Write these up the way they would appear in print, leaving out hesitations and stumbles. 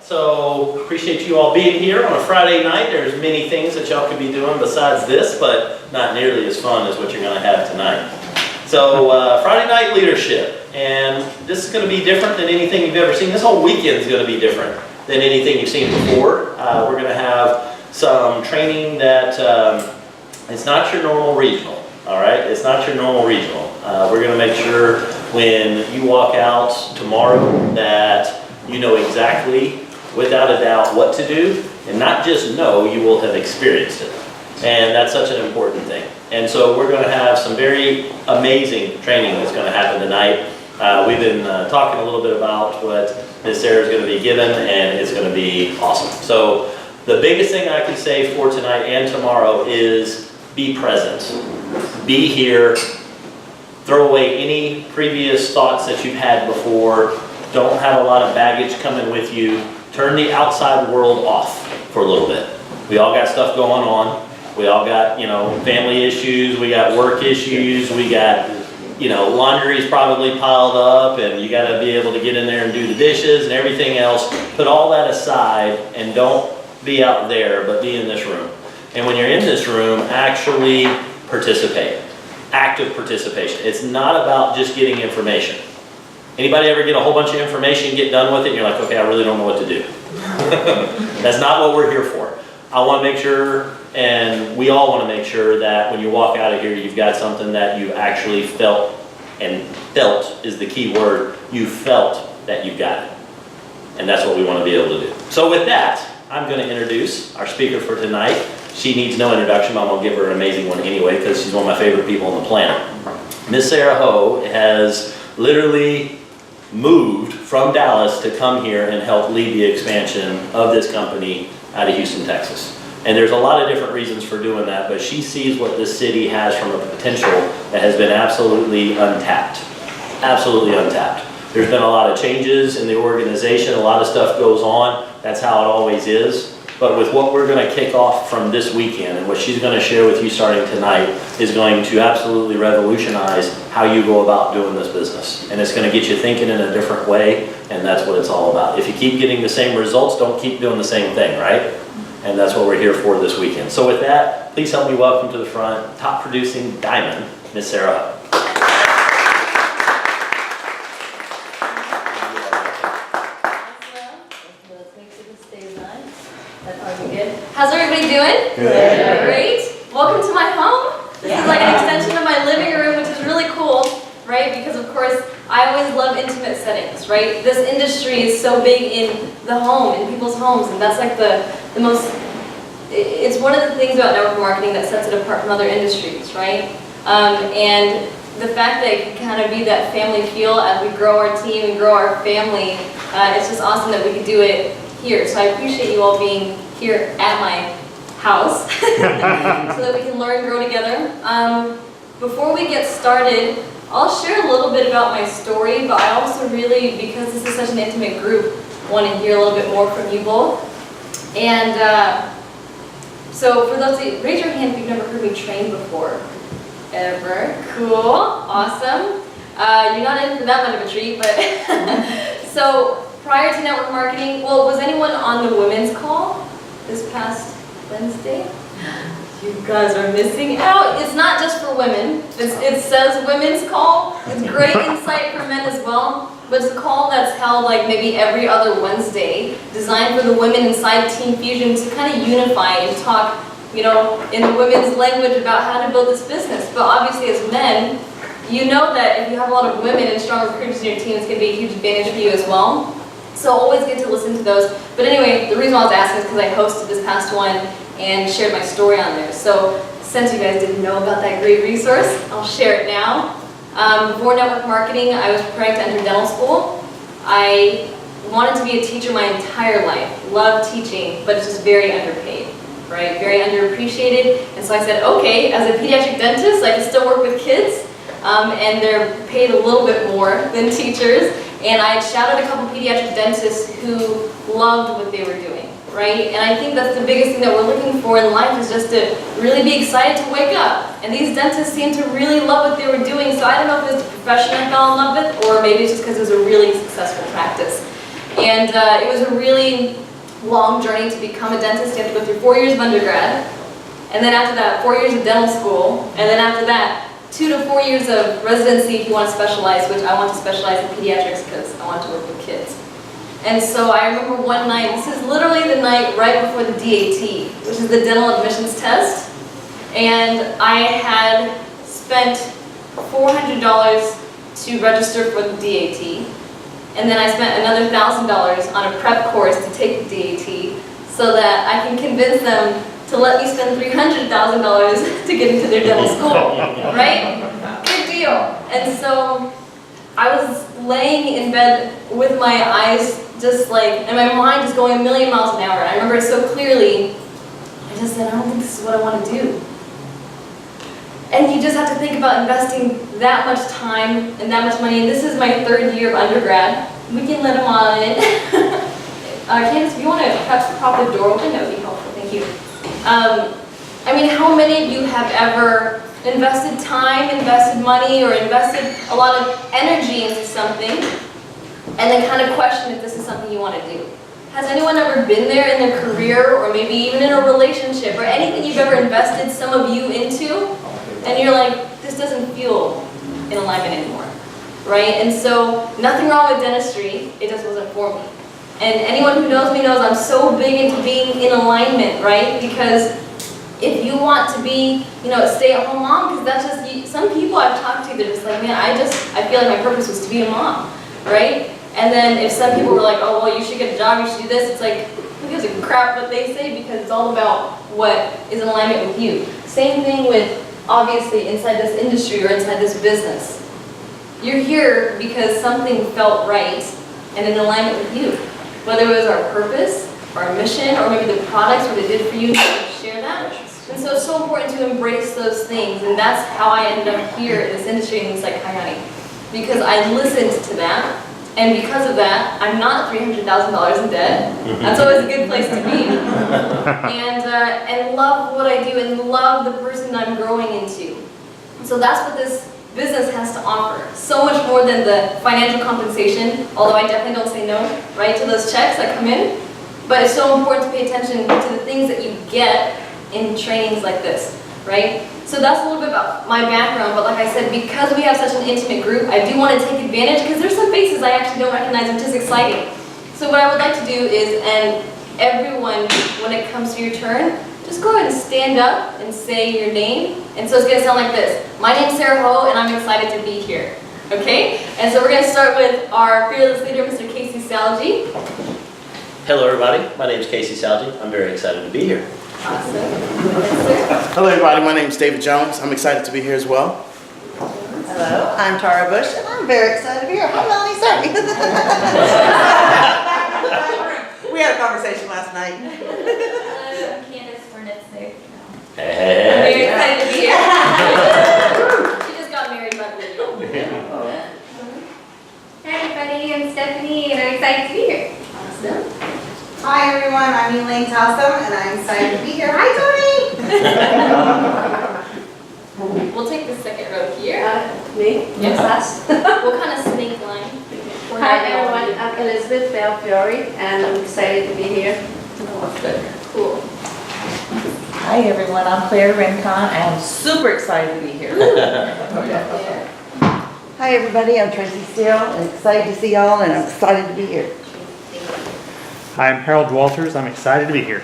So appreciate you all being here on a Friday night. There's many things that y'all could be doing besides this, but not nearly as fun as what you're going to have tonight. So Friday night leadership, and this is going to be different than anything you've ever seen. This whole weekend is going to be different than anything you've seen before. We're going to have some training that it's not your normal regional. All right, it's not your normal regional. We're going to make sure when you walk out tomorrow that you know exactly, without a doubt, what to do, and not just know, you will have experienced it. And that's such an important thing. And so we're going to have some very amazing training that's going to happen tonight. We've been talking a little bit about what Ms. Sara is going to be given, and it's going to be awesome. So the biggest thing I can say for tonight and tomorrow is be present. Be here. Throw away any previous thoughts that you've had before. Don't have a lot of baggage coming with you. Turn the outside world off for a little bit. We all got stuff going on. We all got, family issues. We got work issues. We got, laundry's probably piled up, and you got to be able to get in there and do the dishes and everything else. Put all that aside and don't be out there, but be in this room. And when you're in this room, actually participate. Active participation. It's not about just getting information. Anybody ever get a whole bunch of information, get done with it, and you're like, okay, I really don't know what to do. That's not what we're here for. I want to make sure, and we all want to make sure, that when you walk out of here, you've got something that you actually felt, and felt is the key word. You felt that you've got it. And that's what we want to be able to do. So with that, I'm going to introduce our speaker for tonight. She needs no introduction, but I'm going to give her an amazing one anyway, because she's one of my favorite people on the planet. Ms. Sara Ho has literally moved from Dallas to come here and help lead the expansion of this company out of Houston, Texas. And there's a lot of different reasons for doing that, but she sees what this city has from a potential that has been absolutely untapped. Absolutely untapped. There's been a lot of changes in the organization, a lot of stuff goes on. That's how it always is. But with what we're going to kick off from this weekend, and what she's going to share with you starting tonight, is going to absolutely revolutionize how you go about doing this business. And it's going to get you thinking in a different way, and that's what it's all about. If you keep getting the same results, don't keep doing the same thing, right? And that's what we're here for this weekend. So with that, please help me welcome to the front, top producing diamond, Ms. Sara Ho. How's everybody doing? Good. Great. Welcome to my home. This is like an extension of my living room, which is really cool, right? Because of course, I always love intimate settings, right? This industry is so big in the home, in people's homes, and that's like the most, it's one of the things about network marketing that sets it apart from other industries, right? And the fact that it can kind of be that family feel as we grow our team and grow our family, it's just awesome that we could do it here. So I appreciate you all being here at my house so that we can learn and grow together. Before we get started, I'll share a little bit about my story, but I also really, because this is such an intimate group, want to hear a little bit more from you both. And so for those of you, raise your hand if you've never heard me train before. Ever. Cool. Awesome. You're not in for that much of a treat, but so prior to network marketing, well, was anyone on the women's call this past Wednesday? You guys are missing out. It's not just for women. It says women's call. It's great insight for men as well. But it's a call that's held like maybe every other Wednesday, designed for the women inside Team Fusion to kind of unify and talk, in the women's language about how to build this business. But obviously as men, you know that if you have a lot of women and strong recruiters in your team, it's going to be a huge advantage for you as well. So always get to listen to those. But anyway, the reason why I was asking is because I hosted this past one and shared my story on there. So since you guys didn't know about that great resource, I'll share it now. Before network marketing, I was preparing to enter dental school. I wanted to be a teacher my entire life. Loved teaching, but it's just very underpaid, right? Very underappreciated. And so I said, okay, as a pediatric dentist, I can still work with kids, and they're paid a little bit more than teachers. And I had shadowed a couple pediatric dentists who loved what they were doing, right? And I think that's the biggest thing that we're looking for in life, is just to really be excited to wake up. And these dentists seemed to really love what they were doing, so I don't know if it was the profession I fell in love with, or maybe it's just because it was a really successful practice. And it was a really long journey to become a dentist. You have to go through 4 years of undergrad, and then after that, 4 years of dental school, and then after that, 2 to 4 years of residency if you want to specialize, which I want to specialize in pediatrics because I want to work with kids. And so I remember one night, this is literally the night right before the DAT, which is the dental admissions test, and I had spent $400 to register for the DAT, and then I spent another $1,000 on a prep course to take the DAT so that I can convince them to let me spend $300,000 to get into their dental school, right? Big deal. And so I was laying in bed with my eyes just like, and my mind is going a million miles an hour. I remember it so clearly. I just said, I don't think this is what I want to do. And you just have to think about investing that much time and that much money. And this is my 3rd year of undergrad. We can let them on in. Candace, if you want to prop the door open, that would be helpful. Thank you. I mean, how many of you have ever invested time, invested money, or invested a lot of energy into something, and then kind of question if this is something you want to do? Has anyone ever been there in their career, or maybe even in a relationship, or anything you've ever invested some of you into, and you're like, this doesn't feel in alignment anymore, right? And so, nothing wrong with dentistry, it just wasn't for me. And anyone who knows me knows I'm so big into being in alignment, right? Because if you want to be, a stay-at-home mom, because that's just, some people I've talked to, they're just like, man, I feel like my purpose was to be a mom, right? And then if some people were like, oh, well, you should get a job, you should do this, it's like, who gives a crap what they say, because it's all about what is in alignment with you. Same thing with, obviously, inside this industry or inside this business. You're here because something felt right and in alignment with you. Whether it was our purpose, our mission, or maybe the products, what it did for you, to share that. And so it's so important to embrace those things, and that's how I ended up here in this industry, and it's like, hi honey, because I listened to that, and because of that, I'm not $300,000 in debt. That's always a good place to be. And love what I do, and love the person I'm growing into. So that's what this business has to offer. So much more than the financial compensation, although I definitely don't say no, right, to those checks that come in. But it's so important to pay attention to the things that you get in trainings like this, right? So that's a little bit about my background, but like I said, because we have such an intimate group, I do want to take advantage, because there's some faces I actually don't recognize, which is exciting. So what I would like to do is, and everyone, when it comes to your turn, just go ahead and stand up and say your name. And so it's going to sound like this. My name's Sara Ho, and I'm excited to be here. Okay? And so we're going to start with our fearless leader, Mr. Casey Salgi. Hello everybody, my name is Casey Salgi. I'm very excited to be here. Awesome. Yes, Hello everybody, my name is David Jones. I'm excited to be here as well. Hello, I'm Tara Bush, and I'm very excited to be here. Hi, Melanie, sorry. We had a conversation last night. I'm Candace Burnett-Sick. I'm Hey. very excited to be here. She just got married, by the way. Hey everybody, I'm Stephanie and I'm excited to be here. Awesome. Hi everyone, I'm Elaine Towsome and I'm excited to be here. Hi Tony! We'll take the second row here. Me? Yes. What kind of snake line? Hi everyone, I'm Elizabeth Belfiore and I'm excited to be here. Cool. Hi, everyone. I'm Claire Rincon, and I'm super excited to be here. Yeah. Hi, everybody. I'm Tracy Steele, and excited to see y'all, and I'm excited to be here. Hi, I'm Harold Walters. I'm excited to be here.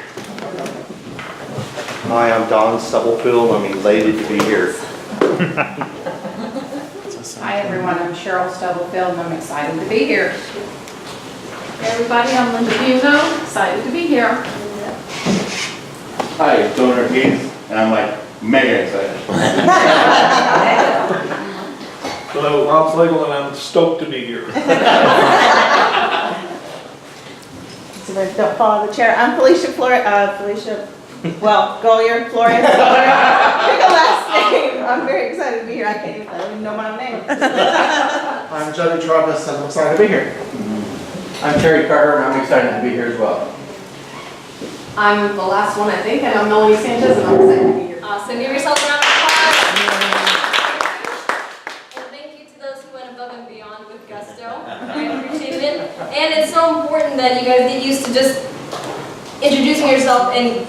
Hi, I'm Don Stubblefield. I'm elated to be here. Hi everyone, I'm Cheryl Stubblefield and I'm excited to be here. Hey everybody, I'm Linda Bugo, excited to be here. Hi, it's Donor Keith, and I'm like mega excited. Hello, Rob Slagle, and I'm stoked to be here. So don't follow the chair. I'm Felicia Golier, Flores. Pick a last name. I'm very excited to be here. I don't even know my own name. I'm Johnny Travis and I'm excited to be here. I'm Terry Carter and I'm excited to be here as well. I'm the last one I think, and I'm Melanie Sanchez and I'm excited to be here. Awesome. Give yourself a round of applause. And thank you to those who went above and beyond with gusto. I appreciate it. And it's so important that you guys get used to just introducing yourself and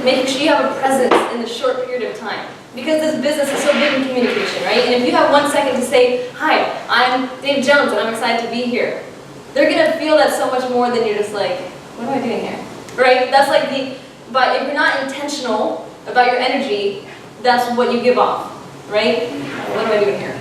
making sure you have a presence in the short period of time. Because this business is so big in communication, right? And if you have 1 second to say, hi, I'm Dave Jones and I'm excited to be here, they're gonna feel that so much more than you're just like, what am I doing here? Right? That's like but if you're not intentional about your energy, that's what you give off, right? What am I doing here?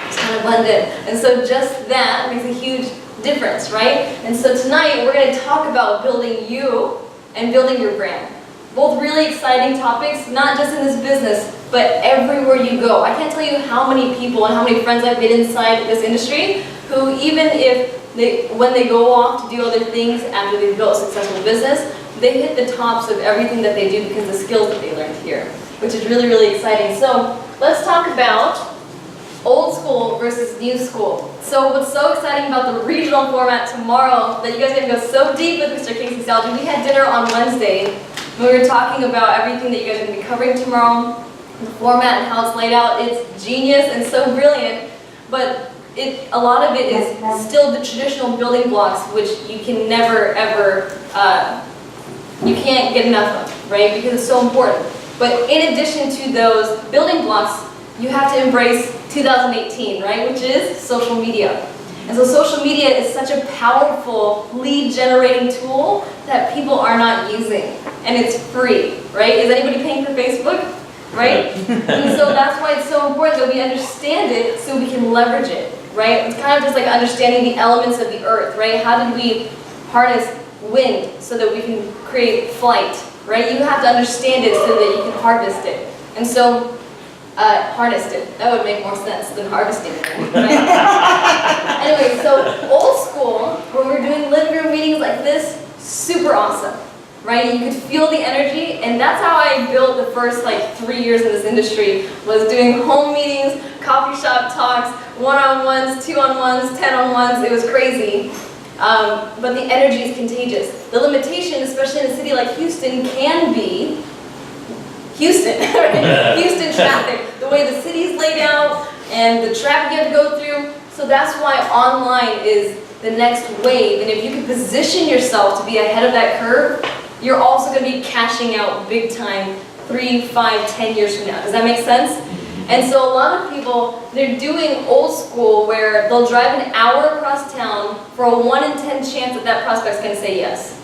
Just kind of blend in. And so just that makes a huge difference, right? And so tonight we're gonna talk about building you and building your brand. Both really exciting topics, not just in this business, but everywhere you go. I can't tell you how many people and how many friends I've made inside this industry who, even when they go off to do other things after they've built a successful business, they hit the tops of everything that they do because of the skills that they learned here, which is really, really exciting. So let's talk about old school versus new school. So what's so exciting about the regional format tomorrow, that you guys are gonna go so deep with Mr. Casey Salgy. We had dinner on Wednesday, and we were talking about everything that you guys are gonna be covering tomorrow, the format and how it's laid out. It's genius and so brilliant, but a lot of it is still the traditional building blocks, which you can never, ever, you can't get enough of, right? Because it's so important. But in addition to those building blocks, you have to embrace 2018, right? Which is social media. And so social media is such a powerful lead generating tool that people are not using. And it's free, right? Is anybody paying for Facebook? Right? And so that's why it's so important that we understand it so we can leverage it, right? It's kind of just like understanding the elements of the earth, right? How did we harness wind so that we can create flight, right? You have to understand it so that you can harvest it. And so, harnessed it. That would make more sense than harvesting it, right? Anyway, so old school, when we're doing living room meetings like this, super awesome. Right? You could feel the energy, and that's how I built the first 3 years in this industry, was doing home meetings, coffee shop talks, one-on-ones, two-on-ones, 10-on-ones. It was crazy. But the energy is contagious. The limitation, especially in a city like Houston, can be Houston, right? Houston traffic, the way the city's laid out, and the traffic you have to go through. So that's why online is the next wave, and if you can position yourself to be ahead of that curve, you're also going to be cashing out big time 3, 5, 10 years from now. Does that make sense? And so a lot of people, they're doing old school where they'll drive an hour across town for a 1 in 10 chance that that prospect's going to say yes.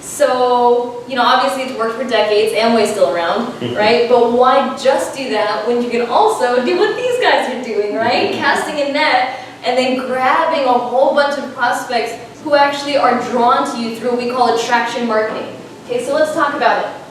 So, obviously it's worked for decades, Amway's still around, right? But why just do that when you can also do what these guys are doing, right? Casting a net and then grabbing a whole bunch of prospects who actually are drawn to you through what we call attraction marketing. Okay, so let's talk about it.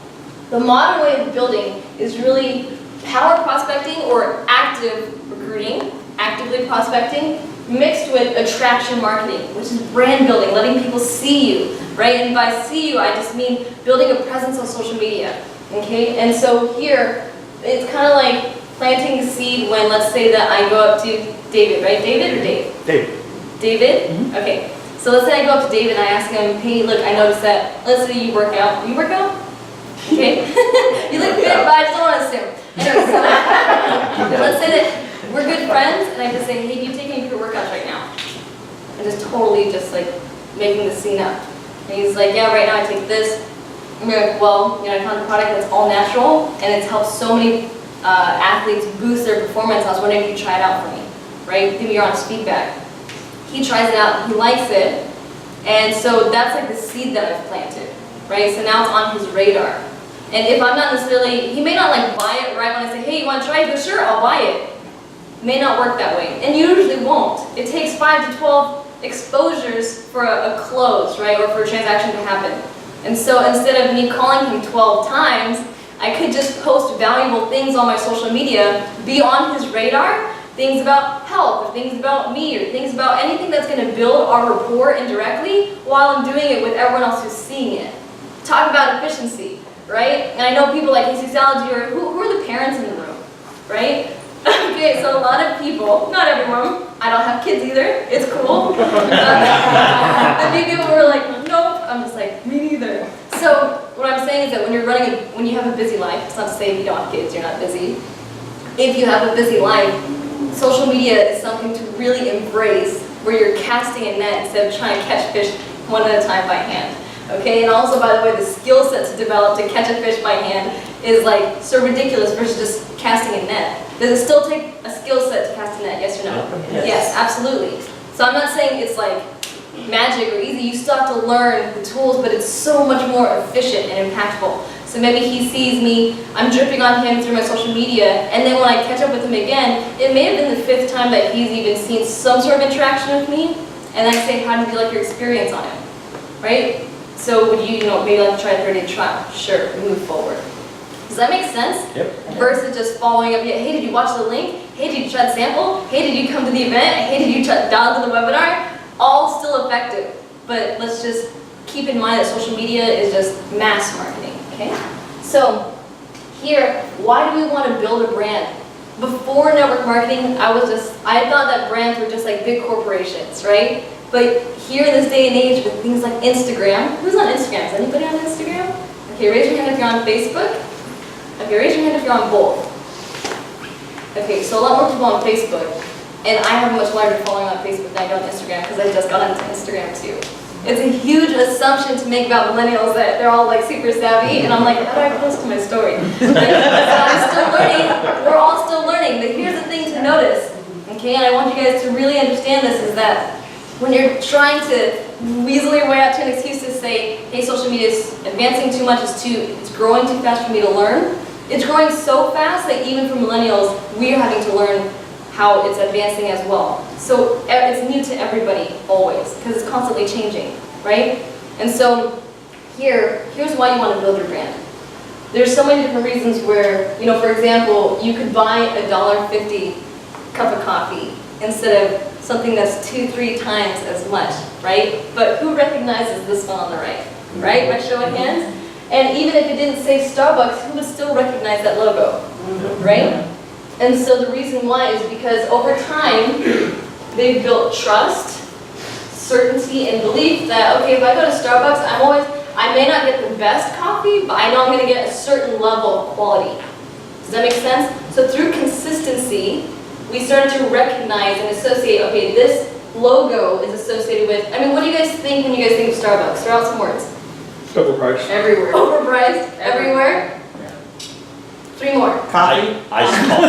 The modern way of building is really power prospecting or active recruiting, actively prospecting, mixed with attraction marketing, which is brand building, letting people see you, right? And by see you, I just mean building a presence on social media, okay? And so here, it's kind of like planting the seed when, let's say that I go up to David, right? David or Dave? Dave. David? Mm-hmm. Okay. So let's say I go up to David and I ask him, hey, look, I noticed that, let's say you work out. You work out? Okay. You look fit, but I just don't want to assume. Anyway, so let's say that we're good friends, and I just say, hey, do you take any pre-workouts right now? And just totally just making the scene up. And he's like, yeah, right now I take this. And we're like, well, I found a product that's all natural, and it's helped so many athletes boost their performance. I was wondering if you try it out for me, right? Give me your honest feedback. He tries it out, he likes it, and so that's the seed that I've planted, right? So now it's on his radar. And if I'm not necessarily, he may not buy it right when I say, hey, you want to try it? He goes, sure, I'll buy it. May not work that way, and usually won't. It takes 5 to 12 exposures for a close, right, or for a transaction to happen. And so instead of me calling him 12 times, I could just post valuable things on my social media, be on his radar, things about health, or things about me, or things about anything that's going to build our rapport indirectly while I'm doing it with everyone else who's seeing it. Talk about efficiency, right? And I know people like Casey Salgy, or who are the parents in the room, right? Okay, so a lot of people, not everyone, I don't have kids either, it's cool. A few people were like, nope, I'm just like, me neither. So what I'm saying is that when you have a busy life, it's not to say if you don't have kids, you're not busy. If you have a busy life, social media is something to really embrace where you're casting a net instead of trying to catch fish one at a time by hand. Okay, and also, by the way, the skill set to develop to catch a fish by hand is like so ridiculous versus just casting a net. Does it still take a skill set to cast a net, yes or no? Yes, absolutely. So I'm not saying it's like magic or easy, you still have to learn the tools, but it's so much more efficient and impactful. So maybe he sees me, I'm dripping on him through my social media, and then when I catch up with him again, it may have been the 5th time that he's even seen some sort of interaction with me, and I say, how did you like your experience on it, right? So would you, maybe like to try a 30-day trial? Sure, move forward. Does that make sense? Yep. Versus just following up, hey, did you watch the link? Hey, did you try the sample? Hey, did you come to the event? Hey, did you dial to the webinar? All still effective, but let's just keep in mind that social media is just mass marketing, okay? So here, why do we want to build a brand? Before network marketing, I thought that brands were just like big corporations, right? But here in this day and age with things like Instagram, who's on Instagram? Is anybody on Instagram? Okay, raise your hand if you're on Facebook. Okay, raise your hand if you're on both. Okay, so a lot more people on Facebook. And I have a much larger following on Facebook than I do on Instagram because I just got into Instagram too. It's a huge assumption to make about millennials that they're all like super savvy, and I'm like, how do I post to my story? So I'm still learning, we're all still learning, but here's the thing to notice, okay, and I want you guys to really understand this, is that when you're trying to weasel your way out to an excuse to say, hey, social media is advancing too much, it's growing too fast for me to learn, it's growing so fast that even for millennials, we're having to learn how it's advancing as well. So it's new to everybody, always, because it's constantly changing, right? And so here's why you want to build your brand. There's so many different reasons where, for example, you could buy a $1.50 cup of coffee instead of something that's 2-3 times as much, right? But who recognizes this one on the right, right? By show of hands? And even if it didn't say Starbucks, who would still recognize that logo, right? And so the reason why is because over time, they've built trust, certainty, and belief that, okay, if I go to Starbucks, I may not get the best coffee, but I know I'm going to get a certain level of quality. Does that make sense? So through consistency, we started to recognize and associate, okay, this logo is associated with, what do you guys think when you guys think of Starbucks? Throw out some words. Overpriced. Everywhere. Overpriced, everywhere. 3 more. Coffee. Iced coffee.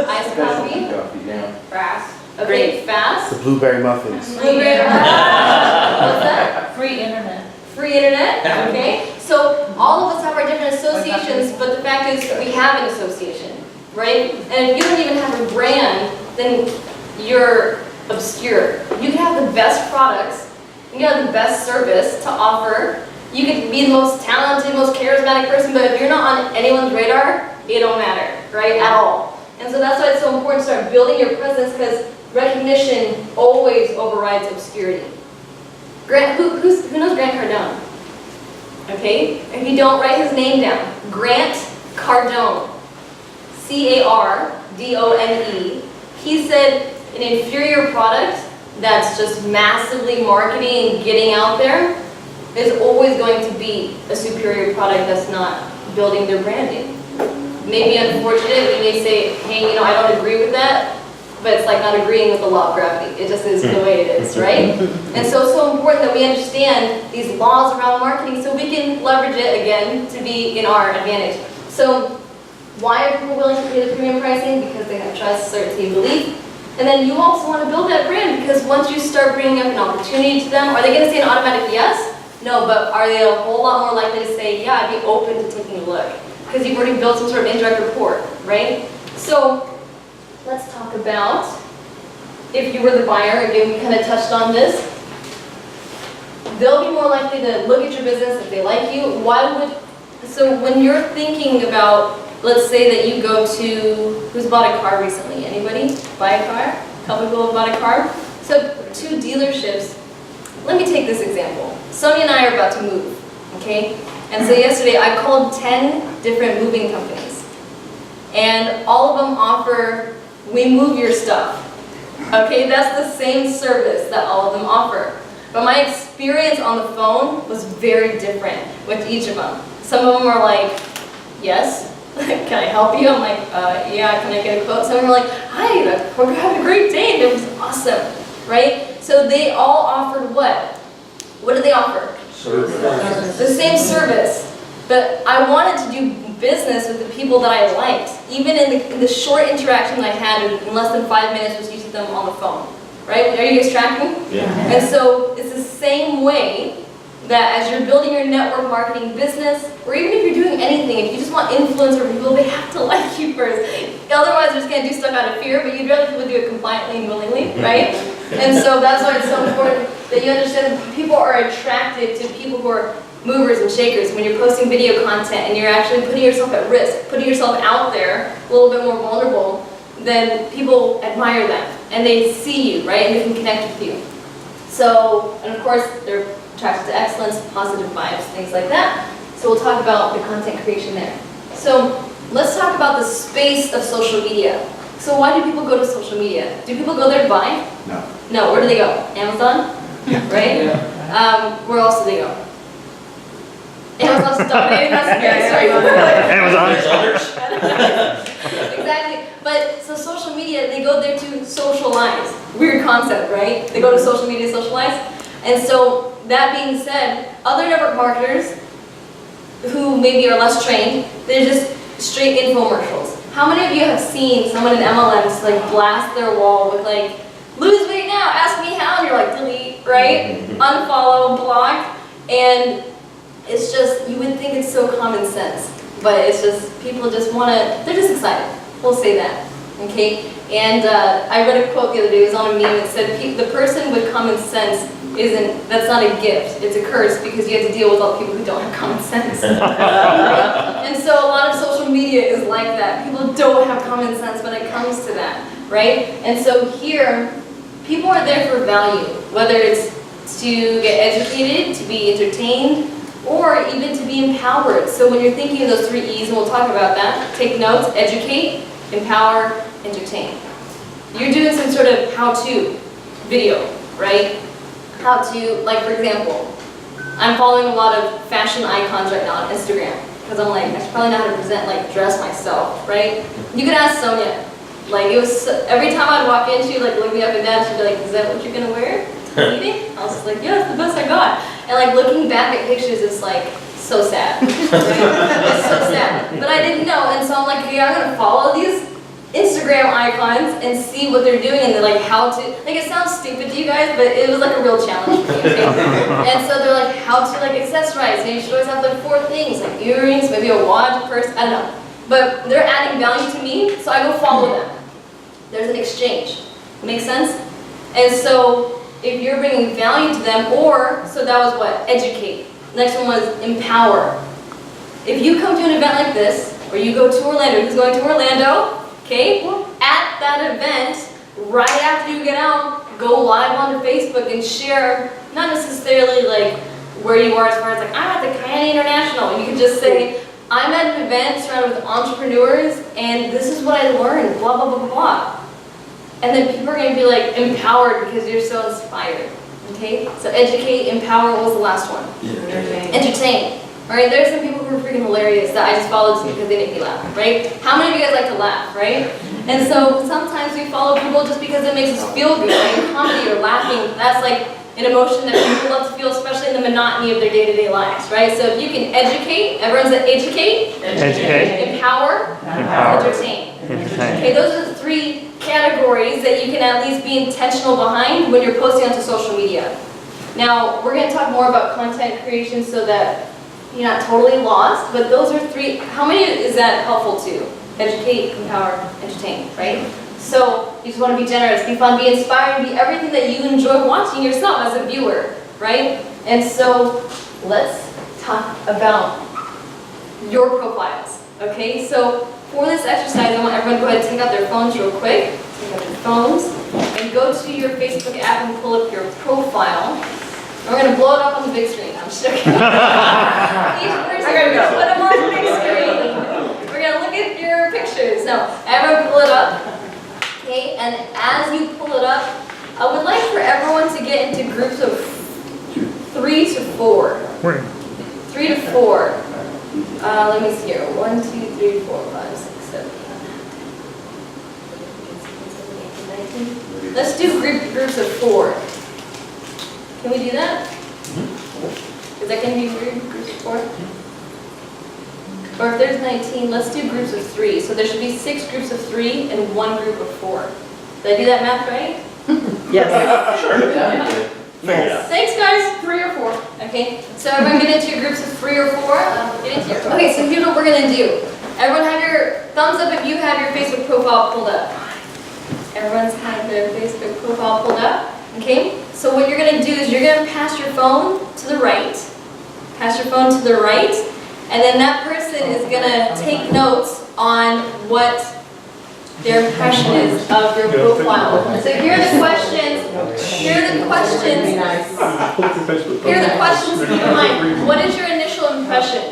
Iced coffee. Coffee, yeah. Fast. Okay, fast. The blueberry muffins. Blueberry. What's that? Free internet. Free internet. Okay. So all of us have our different associations, but the fact is we have an association, right? And if you don't even have a brand, then you're obscure. You can have the best products, you can have the best service to offer. You could be the most talented, most charismatic person, but if you're not on anyone's radar, it don't matter, right, at all. And so that's why it's so important to start building your presence, because recognition always overrides obscurity. Grant, who knows Grant Cardone? Okay, if you don't, write his name down. Grant Cardone, C-A-R-D-O-N-E. He said an inferior product that's just massively marketing and getting out there is always going to be a superior product that's not building their branding. Maybe unfortunate, we may say, hey, I don't agree with that, but it's like not agreeing with the law of gravity. It just is the way it is, right? And so it's so important that we understand these laws around marketing so we can leverage it again to be in our advantage. So why are people willing to pay the premium pricing? Because they have trust, certainty, and belief. And then you also want to build that brand, because once you start bringing up an opportunity to them, are they going to say an automatic yes? No, but are they a whole lot more likely to say, yeah, I'd be open to taking a look? Because you've already built some sort of indirect rapport, right? So let's talk about if you were the buyer. Again, we kind of touched on this. They'll be more likely to look at your business if they like you. So when you're thinking about, let's say that you go to, who's bought a car recently? Anybody buy a car? A couple people have bought a car? So 2 dealerships. Let me take this example. Sonia and I are about to move, okay? And so yesterday I called 10 different moving companies. And all of them offer, we move your stuff. Okay, that's the same service that all of them offer. But my experience on the phone was very different with each of them. Some of them are like, yes, can I help you? I'm like, yeah, can I get a quote? Some of them are like, hi, we're having a great day, and it was awesome, right? So they all offered what? What did they offer? The same service. But I wanted to do business with the people that I liked. Even in the short interaction I had in less than 5 minutes was using them on the phone. Right? Are you guys tracking? Yeah. And so it's the same way that as you're building your network marketing business, or even if you're doing anything, if you just want influence over people, they have to like you first. Otherwise, they're just going to do stuff out of fear, but you'd rather people do it compliantly and willingly, right? And so that's why it's so important that you understand that people are attracted to people who are movers and shakers. When you're posting video content and you're actually putting yourself at risk, putting yourself out there, a little bit more vulnerable, then people admire that. And they see you, right? And they can connect with you. So, and of course, they're attracted to excellence, positive vibes, things like that. So we'll talk about the content creation there. So let's talk about the space of social media. So why do people go to social media? Do people go there to buy? No. No, where do they go? Amazon? Right? Where else do they go? Amazon's dominating us again, sorry. Amazon. There's others? Exactly. But so social media, they go there to socialize. Weird concept, right? They go to social media to socialize. And so that being said, other network marketers who maybe are less trained, they're just straight infomercials. How many of you have seen someone in MLMs like blast their wall with like, lose weight now, ask me how, and you're like, delete, right? Unfollow, block, and it's just, you would think it's so common sense, but it's just, people just want to, they're just excited. We'll say that, okay? And I read a quote the other day, it was on a meme, it said, the person with common sense that's not a gift, it's a curse because you have to deal with all the people who don't have common sense. And so a lot of social media is like that. People don't have common sense when it comes to that, right? And so here, people are there for value, whether it's to get educated, to be entertained, or even to be empowered. So when you're thinking of those 3 E's, and we'll talk about that, take notes, educate, empower, entertain. You're doing some sort of how-to video, right? How to, like for example, I'm following a lot of fashion icons right now on Instagram, because I'm like, I should probably know how to present, like dress myself, right? You could ask Sonia, like it was, every time I'd walk in, she'd like look me up and down, she'd be like, is that what you're gonna wear? Eating? I was just like, yeah, it's the best I got. And like looking back at pictures is like so sad. Right? It's so sad. But I didn't know, and so I'm like, okay, I'm gonna follow these Instagram icons and see what they're doing and they're like how to, like it sounds stupid to you guys, but it was like a real challenge for me, okay? And so they're like how to like accessorize, and you should always have like 4 things, like earrings, maybe a watch, a purse, I don't know. But they're adding value to me, so I go follow them. There's an exchange. Make sense? And so if you're bringing value to them, or, so that was what? Educate. Next one was empower. If you come to an event like this, or you go to Orlando, who's going to Orlando? Okay? At that event, right after you get out, go live onto Facebook and share, not necessarily like where you are as far as like, I'm at the Kiani International. You can just say, I'm at an event surrounded with entrepreneurs, and this is what I learned, blah, blah, blah, blah, blah. And then people are going to be like empowered because you're so inspired, okay? So educate, empower, what was the last one? Entertain. All right, there's some people who are freaking hilarious that I just followed because they make me laugh, right? How many of you guys like to laugh, right? And so sometimes we follow people just because it makes us feel good, right? Comedy or laughing, that's like an emotion that people love to feel, especially in the monotony of their day-to-day lives, right? So if you can educate, everyone said educate, empower, entertain. Okay, those are the 3 categories that you can at least be intentional behind when you're posting onto social media. Now, we're going to talk more about content creation so that you're not totally lost, but those are 3, how many is that helpful to? Educate, empower, entertain, right? So, you just want to be generous, be fun, be inspired, be everything that you enjoy watching yourself as a viewer, right? And so, let's talk about your profiles, okay? So, for this exercise, I want everyone to go ahead and take out their phones real quick. Take out your phones, and go to your Facebook app and pull up your profile. And we're going to blow it up on the big screen. I'm just joking. Each person, put them on the big screen. We're going to look at your pictures. Now, everyone pull it up. Okay, and as you pull it up, I would like for everyone to get into groups of 3 to 4. 3 to 4. Let me see here. 1, 2, 3, 4, 5, 6, 7, 8, 9, 10. Let's do groups of 4. Can we do that? Is that gonna be weird, groups of 4? Or if there's 19, let's do groups of 3. So there should be 6 groups of 3 and 1 group of 4. Did I do that math right? Yes. Yes. Thanks, guys. 3 or 4. Okay. So everyone get into your groups of 3 or 4. Get into your. Okay. So here's what we're gonna do. Everyone have your thumbs up if you have your Facebook profile pulled up. Everyone's had their Facebook profile pulled up. Okay. So what you're gonna do is you're gonna pass your phone to the right. Pass your phone to the right, and then that person is gonna take notes on what their impression is of your profile. So here are the questions. Here are the questions. Here are the questions to keep in mind. What is your initial impression?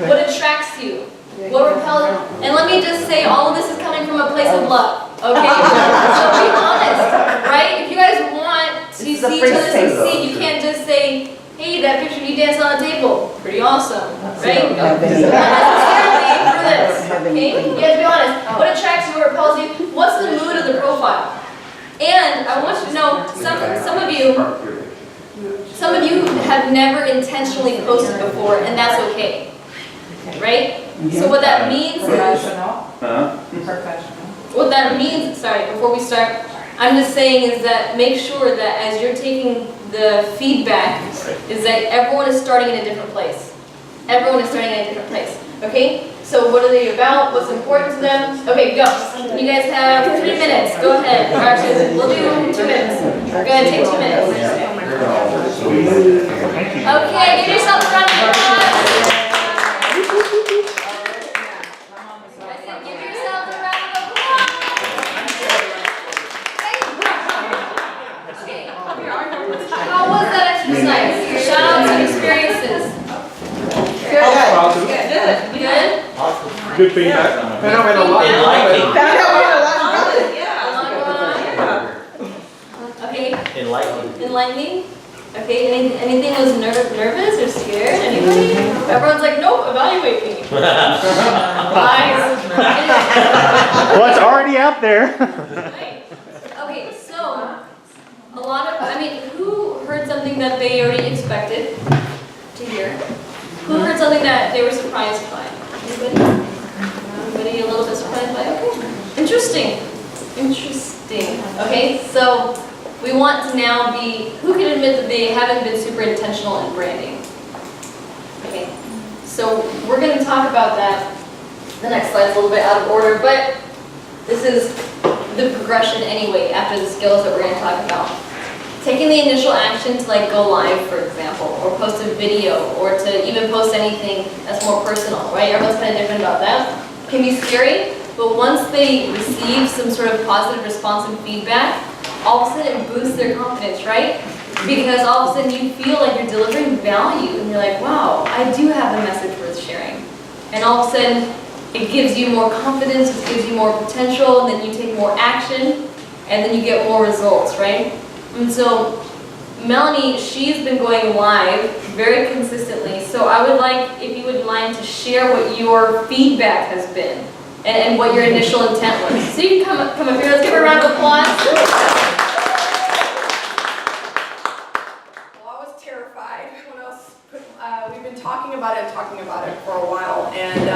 What attracts you? What repels? And let me just say, all of this is coming from a place of love. Okay? So be honest, right? If you guys want to see each other succeed, you can't just say, hey, that picture of you dancing on the table, pretty awesome, right? Not necessarily for this, okay? You have to be honest. What attracts you, what repels you? What's the mood of the profile? And I want you to know, some of you have never intentionally posted before, and that's okay, right? So what that means is, what that means, sorry, before we start, I'm just saying is that make sure that as you're taking the feedback, is that everyone is starting in a different place. Everyone is starting in a different place, okay? So what are they about? What's important to them? Okay, go. You guys have 3 minutes. Go ahead. Or actually, we'll do 2 minutes. Go ahead, take 2 minutes. Okay, give yourself a round of applause. I said give yourself a round of applause. Okay. How was that exercise? Shout out some experiences. Good? Good feedback. Enlightening. Okay. Enlightening. Enlightening? Okay, anything was nervous or scared? Anybody? Everyone's like, nope, evaluate me. Lies. Well, it's already out there. Right. Okay, so, who heard something that they already expected to hear? Who heard something that they were surprised by? Anybody? Anybody a little bit surprised by? Okay. Interesting. Okay, so we want to now be, who can admit that they haven't been super intentional in branding? Okay, so we're going to talk about that. The next slide's a little bit out of order, but this is the progression anyway after the skills that we're going to talk about. Taking the initial action to go live, for example, or post a video, or to even post anything that's more personal, right? Everyone's kind of different about that. It can be scary, but once they receive some sort of positive response and feedback, all of a sudden it boosts their confidence, right? Because all of a sudden you feel like you're delivering value, and you're like, wow, I do have a message worth sharing. And all of a sudden it gives you more confidence, it gives you more potential, and then you take more action, and then you get more results, right? And so Melanie, she's been going live very consistently, so I would like, if you would mind, to share what your feedback has been and what your initial intent was. So you can come up here, let's give her a round of applause. Well, I was terrified when we've been talking about it for a while, and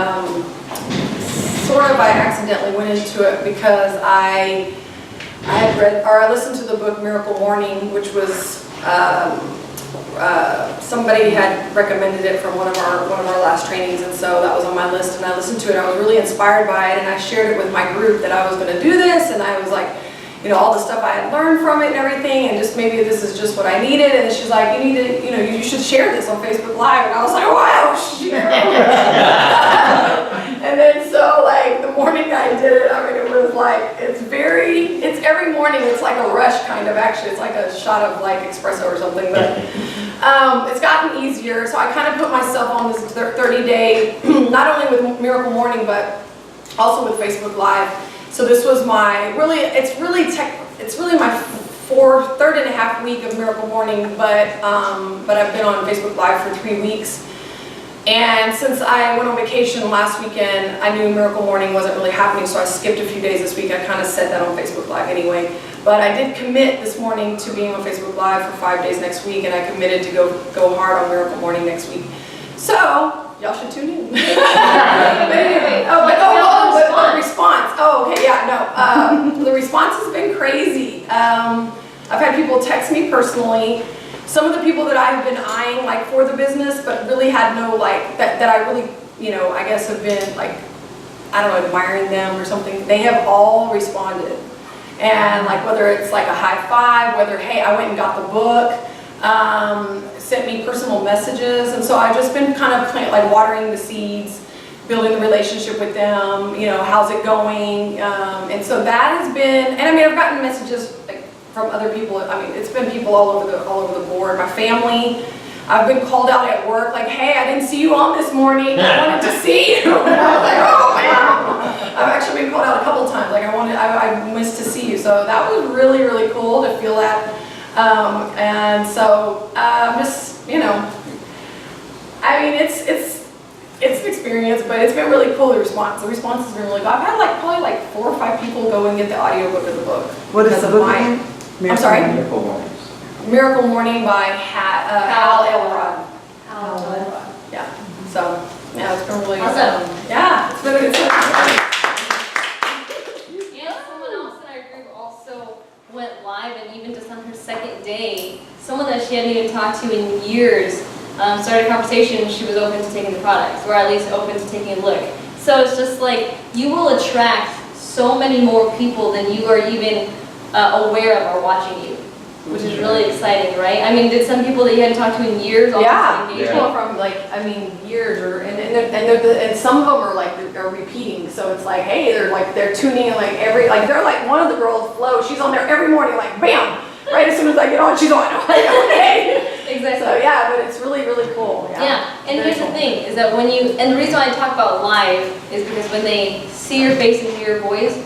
sort of I accidentally went into it because I had read, or I listened to the book Miracle Morning, which was, somebody had recommended it from one of our last trainings, and so that was on my list, and I listened to it. I was really inspired by it, and I shared it with my group that I was going to do this, and I was like, all the stuff I had learned from it and everything, and just maybe this is just what I needed. And she's like, you need to, you should share this on Facebook Live. And I was like, wow, share. And then so the morning I did it, it was it's every morning it's like a rush kind of, actually. It's like a shot of espresso or something, but it's gotten easier. So I kind of put myself on this 30-day, not only with Miracle Morning, but also with Facebook Live. So this was my, it's really my third and a half week of Miracle Morning, but I've been on Facebook Live for 3 weeks. And since I went on vacation last weekend, I knew Miracle Morning wasn't really happening, so I skipped a few days this week. I kind of said that on Facebook Live anyway. But I did commit this morning to being on Facebook Live for 5 days next week, and I committed to go hard on Miracle Morning next week. So, y'all should tune in. But anyway, but the response. Oh, okay, yeah, no. The response has been crazy. I've had people text me personally. Some of the people that I've been eyeing, like, for the business, but really had no, like, that I really, you know, I guess have been, like, I don't know, admiring them or something, they have all responded. And, like, whether it's, like, a high five, whether, hey, I went and got the book, sent me personal messages, and so I've just been kind of, like, watering the seeds, building the relationship with them, you know, how's it going, and so that has been, and I mean, I've gotten messages, like, from other people. I mean, it's been people all over the board. My family, I've been called out at work, like, hey, I didn't see you on this morning. I wanted to see you. And I was like, oh man. I've actually been called out a couple of times, like I missed to see you. So that was really, really cool to feel that. And so just, you know, I mean, it's an experience, but it's been really cool. The response has been really good. I've had like probably like 4 or 5 people go and get the audiobook of the book. What is the book again? I'm sorry? Miracle Mornings. Miracle Morning by Hal Elrod. Yeah. So, yeah, it's been really Awesome. Yeah, it's been a good time. And someone else in our group also went live, and even just on her second day, someone that she hadn't even talked to in years started a conversation, and she was open to taking the products, or at least open to taking a look. So it's just like, you will attract so many more people than you are even aware of or watching you, which is really exciting, right? I mean, did some people that you hadn't talked to in years also engage? People from like, I mean, years, or and some of them are like are repeating. So it's like, hey, they're tuning in like they're like one of the girls, Flo, she's on there every morning, like bam, right as soon as I get on, she's on. I'm like, okay. Exactly. So yeah, but it's really, really cool. Yeah, and here's the thing, is that when you, and the reason why I talk about live is because when they see your face and hear your voice,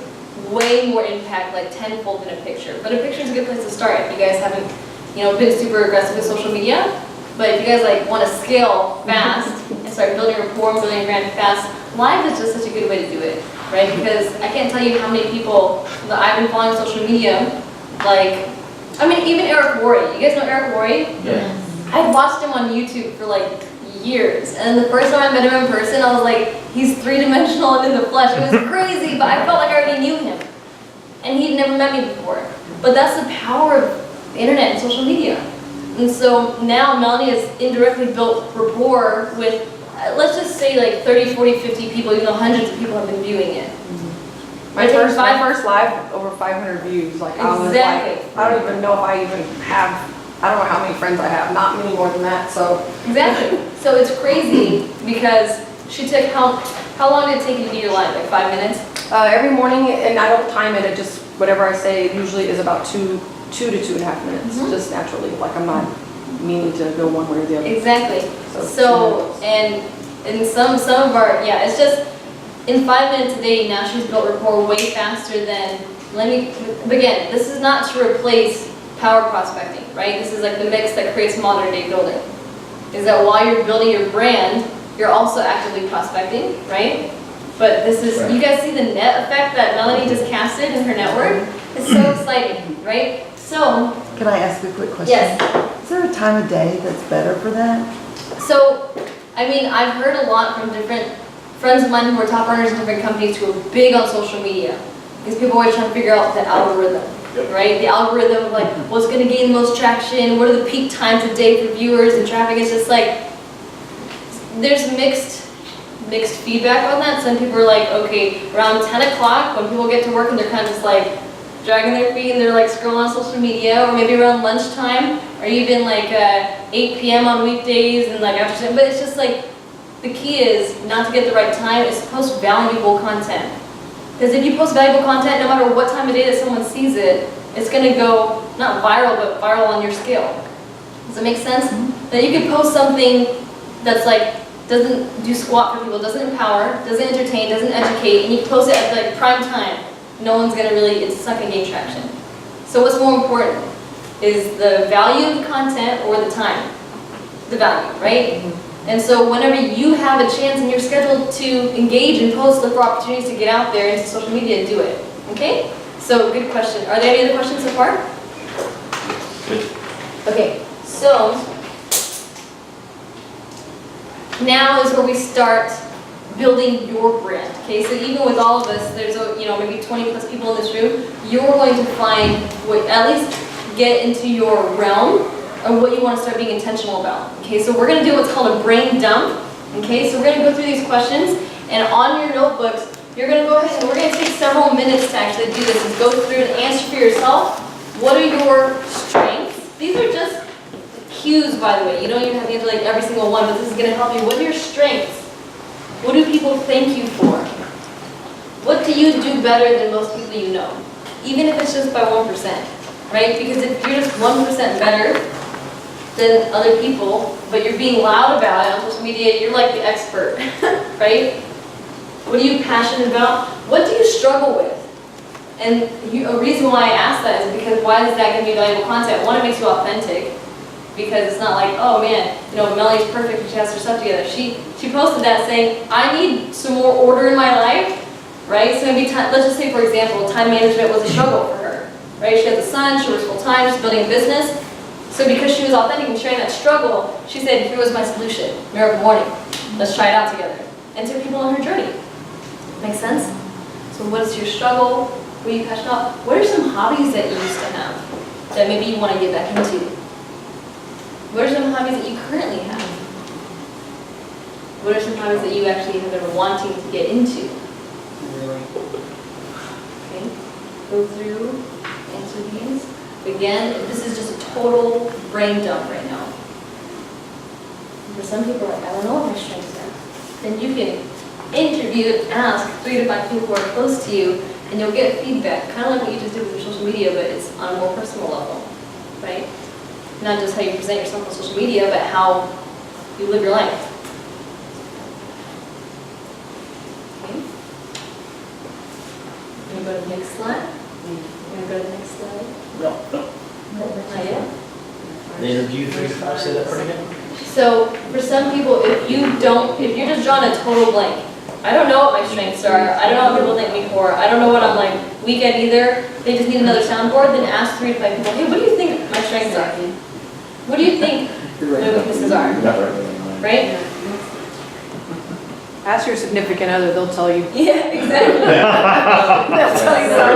way more impact, like tenfold than a picture. But a picture is a good place to start if you guys haven't, you know, been super aggressive with social media. But if you guys like want to scale fast and start building rapport, building your brand fast, live is just such a good way to do it, right? Because I can't tell you how many people that I've been following on social media, like, I mean, even Eric Worre. You guys know Eric Worre? Yeah. I've watched him on YouTube for like years, and the first time I met him in person, I was like, he's 3-dimensional and in the flesh. It was crazy, but I felt like I already knew him, and he'd never met me before. But that's the power of the internet and social media. And so now Melanie has indirectly built rapport with, let's just say like 30, 40, 50 people, even though hundreds of people have been viewing it. My first live, over 500 views. Like, I was like, I don't even know if I even have, I don't know how many friends I have, not many more than that, so. Exactly. So it's crazy because she took, how long did it take you to do your live? Like 5 minutes? Every morning, and I don't time it, it just, whatever I say usually is about 2 to 2.5 minutes, just naturally. Like, I'm not meaning to go one way or the other. Exactly. So and some of our, yeah, it's just, in 5 minutes a day, now she's built rapport way faster than, again, this is not to replace power prospecting, right? This is like the mix that creates modern day building. Is that while you're building your brand, you're also actively prospecting, right? But this is, you guys see the net effect that Melanie just casted in her network? It's so exciting, right? So. Can I ask a quick question? Yes. Is there a time of day that's better for that? So, I mean, I've heard a lot from different friends of mine who are top earners in different companies who are big on social media. Because people are always trying to figure out the algorithm, right? The algorithm of like, what's going to gain the most traction, what are the peak times of day for viewers and traffic. It's just like, there's mixed feedback on that. Some people are like, okay, around 10 o'clock when people get to work and they're kind of just like dragging their feet and they're like scrolling on social media, or maybe around lunchtime, or even like 8 p.m. on weekdays and like after, but it's just like, the key is not to get the right time, is to post valuable content. Because if you post valuable content, no matter what time of day that someone sees it, it's going to go, not viral, but viral on your scale. Does that make sense? That you can post something that's like, doesn't do squat for people, doesn't empower, doesn't entertain, doesn't educate, and you post it at like prime time, no one's going to really, it's not going to gain traction. So what's more important? Is the value of the content or the time? The value, right? And so whenever you have a chance and you're scheduled to engage and post, look for opportunities to get out there into social media, do it, okay? So, good question. Are there any other questions so far? Okay, so now is where we start building your brand. Okay, so even with all of us, there's maybe 20 plus people in this room. You're going to find what at least get into your realm of what you want to start being intentional about. Okay, so we're going to do what's called a brain dump. Okay, so we're going to go through these questions, and on your notebooks, you're going to go ahead and we're going to take several minutes to actually do this and go through and answer for yourself. What are your strengths? These are just cues, by the way. You don't even have to answer like every single one, but this is going to help you. What are your strengths? What do people thank you for? What do you do better than most people you know? Even if it's just by 1%, right? Because if you're just 1% better than other people, but you're being loud about it on social media, you're like the expert, right? What are you passionate about? What do you struggle with? And a reason why I ask that is because why is that going to be valuable content? One, it makes you authentic, because it's not like, oh man, Melanie's perfect and she has her stuff together. She posted that saying, I need some more order in my life, right? So maybe let's just say, for example, time management was a struggle for her, right? She has a son, she works full time, she's building a business. So because she was authentic and sharing that struggle, she said, here was my solution, Miracle Morning. Let's try it out together. And took people on her journey. Make sense? So what is your struggle? What are you passionate about? What are some hobbies that you used to have that maybe you want to get back into? What are some hobbies that you currently have? What are some hobbies that you actually have been wanting to get into? Okay, go through, answer these. Again, this is just a total brain dump right now. For some people, like, I don't know what my strengths are. Then you can interview and ask 3 to 5 people who are close to you, and you'll get feedback, kind of like what you just did with your social media, but it's on a more personal level, right? Not just how you present yourself on social media, but how you live your life. Okay. Can you go to the next slide? Can you go to the next slide? No. Not yet? The interview 3 to 5, say that part again? So for some people, if you're just drawing a total blank, I don't know what my strengths are, I don't know what people thank me for, I don't know what I'm like weak at either, they just need another soundboard, then ask 3 to 5 people, hey, what do you think my strengths are? What do you think my weaknesses are? Right? Ask your significant other, they'll tell you. Yeah, exactly. They'll tell you that.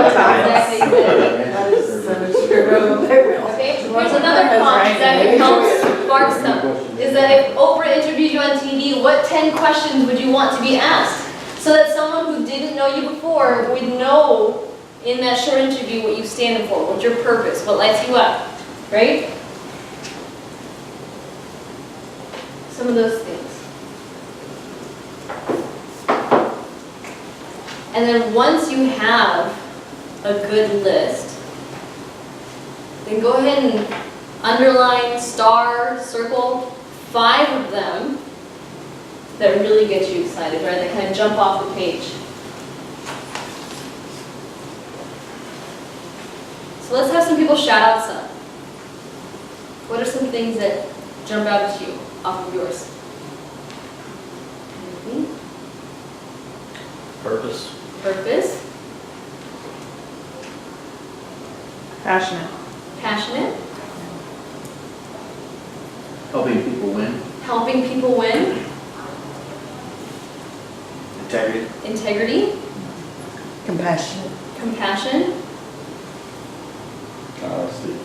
Okay, here's another prompt that can help spark some. Is that if Oprah interviewed you on TV, what 10 questions would you want to be asked? So that someone who didn't know you before would know in that short interview what you stand for, what's your purpose, what lights you up, right? Some of those things. And then once you have a good list, then go ahead and underline, star, circle 5 of them that really get you excited, right? That kind of jump off the page. So let's have some people shout out some. What are some things that jump out at you off of yours? Anything? Purpose. Purpose. Passionate. Passionate. Helping people win. Helping people win. Integrity. Integrity. Compassionate. Compassion. Honesty.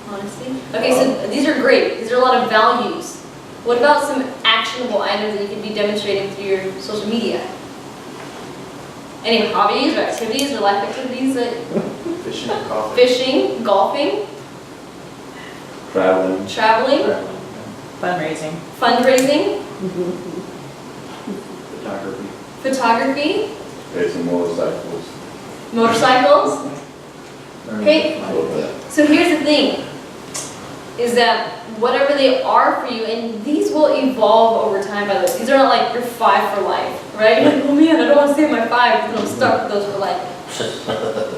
Honesty. Okay, so these are great. These are a lot of values. What about some actionable items that you can be demonstrating through your social media? Any hobbies or activities or life activities that Fishing, coffee. fishing, golfing, Traveling. traveling, Fundraising. fundraising, Photography. photography, Racing motorcycles. motorcycles. Okay, A little bit. so here's the thing, is that whatever they are for you, and these will evolve over time, by the way. These are not like your 5 for life, right? You're like, oh man, I don't want to say my 5, because I'm stuck with those for life.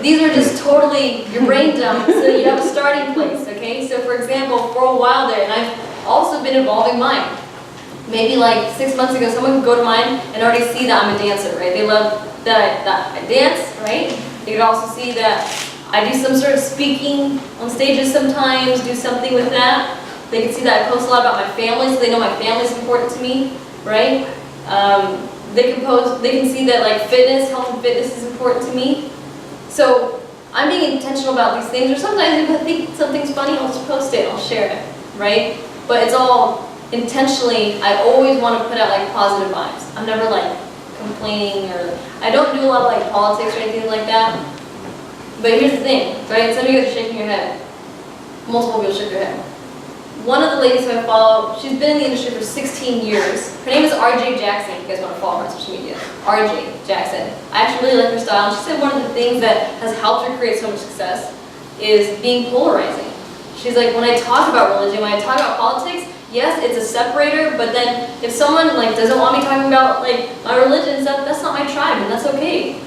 These are just totally your brain dump, so you have a starting place, okay? So for example, for a while there, and I've also been evolving mine. Maybe like 6 months ago, someone could go to mine and already see that I'm a dancer, right? They love that I dance, right? They could also see that I do some sort of speaking on stages sometimes, do something with that. They can see that I post a lot about my family, so they know my family is important to me, right? They can see that like fitness, health and fitness is important to me. So I'm being intentional about these things, or sometimes if I think something's funny, I'll just post it, I'll share it, right? But it's all intentionally, I always want to put out like positive vibes. I'm never like complaining, or I don't do a lot of like politics or anything like that. But here's the thing, right? Some of you guys are shaking your head. Multiple people shook their head. One of the ladies who I follow, she's been in the industry for 16 years. Her name is RJ Jackson, if you guys want to follow her on social media. RJ Jackson. I actually really like her style. She said one of the things that has helped her create so much success is being polarizing. She's like, when I talk about religion, when I talk about politics, yes, it's a separator, but then if someone like doesn't want me talking about like my religion and stuff, that's not my tribe, and that's okay.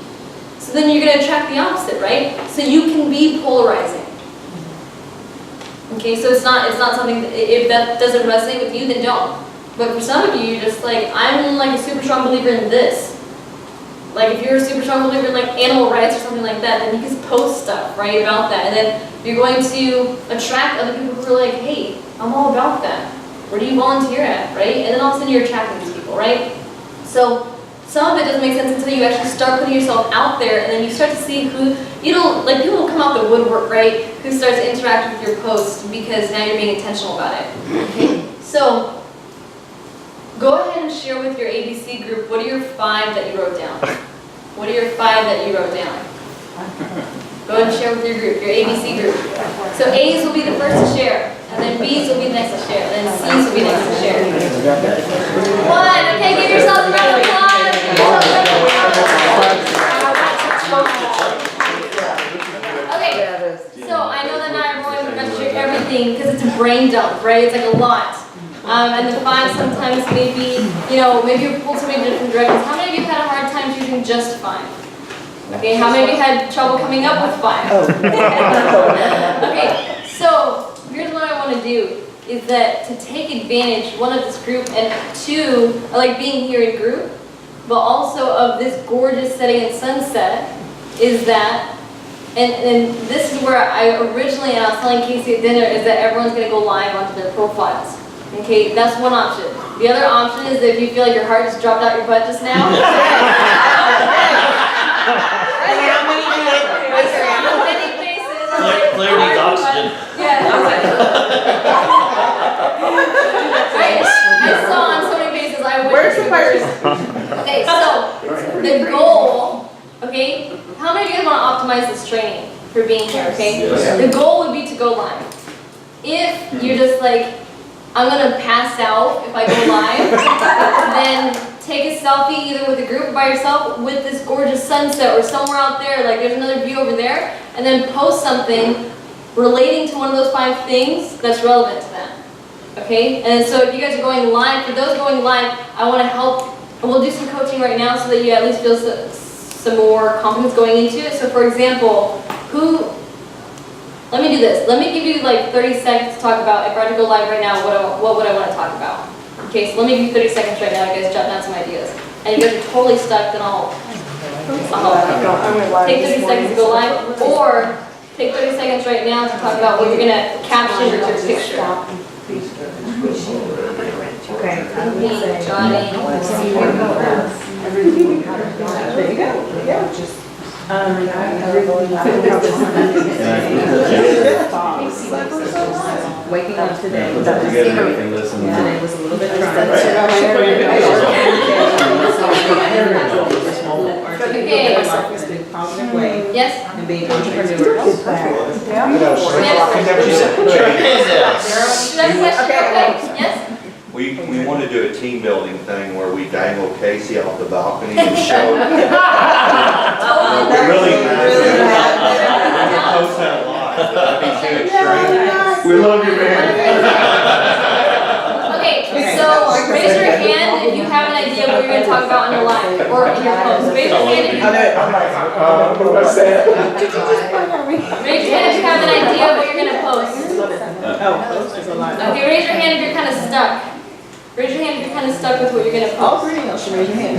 So then you're going to attract the opposite, right? So you can be polarizing. Okay, so it's not something that, if that doesn't resonate with you, then don't. But for some of you, you're just like, I'm like a super strong believer in this. Like if you're a super strong believer in like animal rights or something like that, then you can post stuff, right, about that. And then you're going to attract other people who are like, hey, I'm all about that. Where do you volunteer at, right? And then all of a sudden you're attracting these people, right? So some of it doesn't make sense until you actually start putting yourself out there, and then you start to see who, you know, like people will come out the woodwork, right? Who starts to interact with your post because now you're being intentional about it. Okay? So go ahead and share with your ABC group, what are your 5 that you wrote down? What are your 5 that you wrote down? Go ahead and share with your group, your ABC group. So A's will be the first to share, and then B's will be the next to share, and then C's will be next to share. 1, okay, give yourself a round of applause. Okay, so I know that not everyone can share everything because it's a brain dump, right? It's like a lot. And the 5 sometimes maybe, you know, maybe you pulled so many different directions. How many of you had a hard time choosing just 5? Okay, how many of you had trouble coming up with 5? Okay, so here's what I want to do, is that to take advantage, 1, of this group, and 2, I like being here in group, but also of this gorgeous setting and sunset, is that, and this is where I originally, and I was telling Casey at dinner, is that everyone's going to go live onto their profiles. Okay, that's one option. The other option is if you feel like your heart just dropped out your butt just now. Claire needs oxygen. Yeah. I saw on so many faces. Where's the person? Okay, so the goal. Okay, how many of you guys want to optimize this training for being here? Okay, Yes. the goal would be to go live. If you're just like, I'm gonna pass out if I go live, then take a selfie either with a group or by yourself with this gorgeous sunset or somewhere out there, like there's another view over there, and then post something relating to one of those 5 things that's relevant to them. Okay? And so if you guys are going live, for those going live, I want to help, and we'll do some coaching right now so that you at least feel some more confidence going into it. So for example, let me do this. Let me give you like 30 seconds to talk about, if I were to go live right now, what would I want to talk about? Okay, so let me give you 30 seconds right now, you guys jot down some ideas. And if you guys are totally stuck, then I'll take 30 seconds to go live, or take 30 seconds right now to talk about what you're going to caption with your picture. Okay. Johnny. There you go. Yeah, just. Waking up today. Today was a little bit positive way. Yes? And being entrepreneurs. Yes? We want to do a team building thing where we dangle Casey off the balcony and show. We're really mad. We post that a lot. That'd be too extreme. We love you, man. Okay, so raise your hand if you have an idea of what you're going to talk about on your live or in your post. Raise your hand if you have an idea of what you're going to post. Okay, raise your hand if you're kind of stuck. Raise your hand if you're kind of stuck with what you're going to post. All 3 of y'all should raise your hand.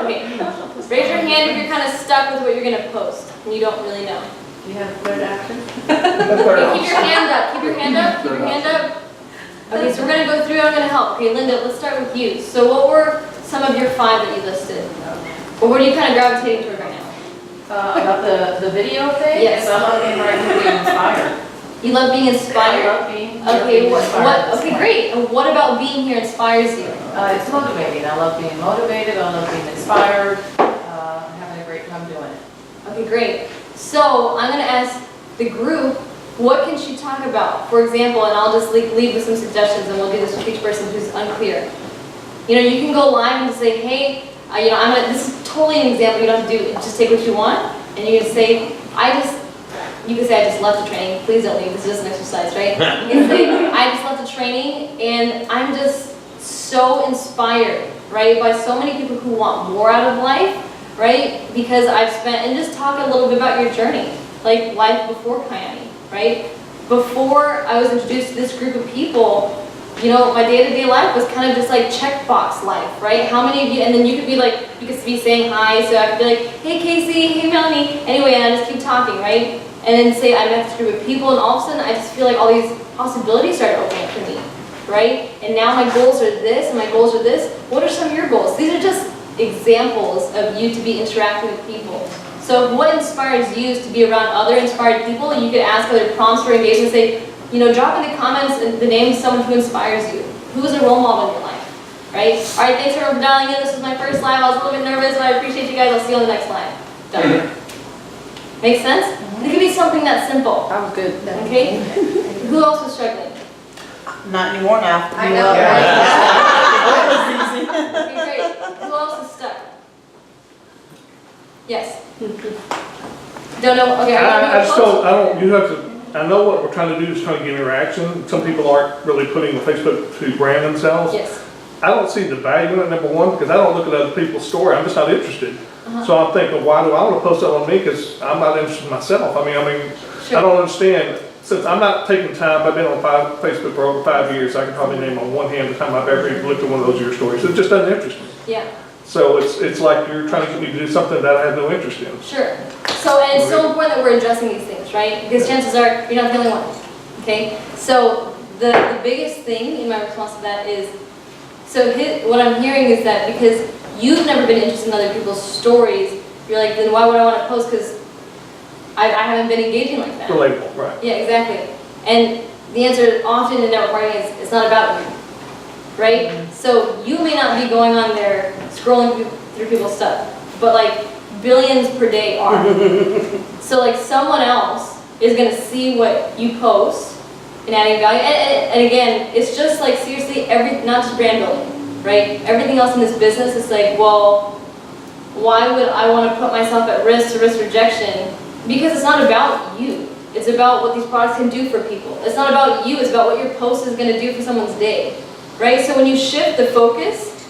Okay, raise your hand if you're kind of stuck with what you're going to post. You and you don't really know. You have a third action? Okay, keep your hand up, keep your hand up, keep your hand up. Okay, so we're gonna go through, I'm gonna help. Okay, Linda, let's start with you. So what were some of your 5 that you listed? Or what are you kind of gravitating toward right now? About the video thing? Yes. I love being right here, being inspired. You love being I inspired? love being Okay, what, inspired. okay, great. And what about being here inspires you? It's motivating. I love being motivated. I love being inspired. I'm having a great time doing it. Okay, great. So I'm gonna ask the group, what can she talk about? For example, and I'll just leave with some suggestions and we'll do this with each person who's unclear. You know, you can go live and just say, hey, you know, this is totally an example, you don't have to do, just take what you want. And you can say, you can say, I just left the training. Please don't leave, this is just an exercise, right? You can say, I just left the training and I'm just so inspired, right? By so many people who want more out of life, right? Because I've spent, and just talk a little bit about your journey, like life before Kyani, right? Before I was introduced to this group of people, you know, my day-to-day life was kind of just like checkbox life, right? How many of you, and then you could be like, you could be saying hi, so I could be like, hey Casey, hey Melanie, anyway, and I just keep talking, right? And then say I met this group of people, and all of a sudden I just feel like all these possibilities started opening up to me, right? And now my goals are this, and my goals are this. What are some of your goals? These are just examples of you to be interacting with people. So what inspires you is to be around other inspired people. You could ask other prompts for engagement, say, you know, drop in the comments the name of someone who inspires you. Who is a role model in your life, right? All right, thanks everyone for dialing in. This was my first live. I was a little bit nervous, but I appreciate you guys. I'll see you on the next live. Done. Make sense? It could be something that simple. That was good. Okay? Who else was struggling? Not anymore now. I know, That was easy. Okay, great. Who else is stuck? Yes. Don't know. Okay, I just don't, you have to, I know what we're trying to do is trying to get interaction. Some people aren't really putting the Facebook to brand themselves. Yes. I don't see the value in it, number one, because I don't look at other people's story. I'm just not interested. So I'm thinking, why do I want to post that on me? Because I'm not interested in myself. I mean, Sure. I don't understand. Since I'm not taking time, I've been on Facebook for over 5 years. I can probably name on one hand the time I've ever even looked at one of those your stories. It just doesn't interest me. Yeah. So it's like you're trying to get me to do something that I have no interest in. Sure. So, and it's so important that we're addressing these things, right? Because chances are you're not the only one. Okay? So the biggest thing in my response to that is, what I'm hearing is that because you've never been interested in other people's stories, you're like, then why would I want to post? Because I haven't been engaging like that. Relatable, right? Yeah, exactly. And the answer often in network marketing is it's not about you, right? So you may not be going on there scrolling through people's stuff, but like billions per day are. So like someone else is gonna see what you post and adding value. And again, it's just like seriously, not just brand building, right? Everything else in this business is like, well, why would I want to put myself at risk to risk rejection? Because it's not about you. It's about what these products can do for people. It's not about you, it's about what your post is going to do for someone's day, right? So when you shift the focus,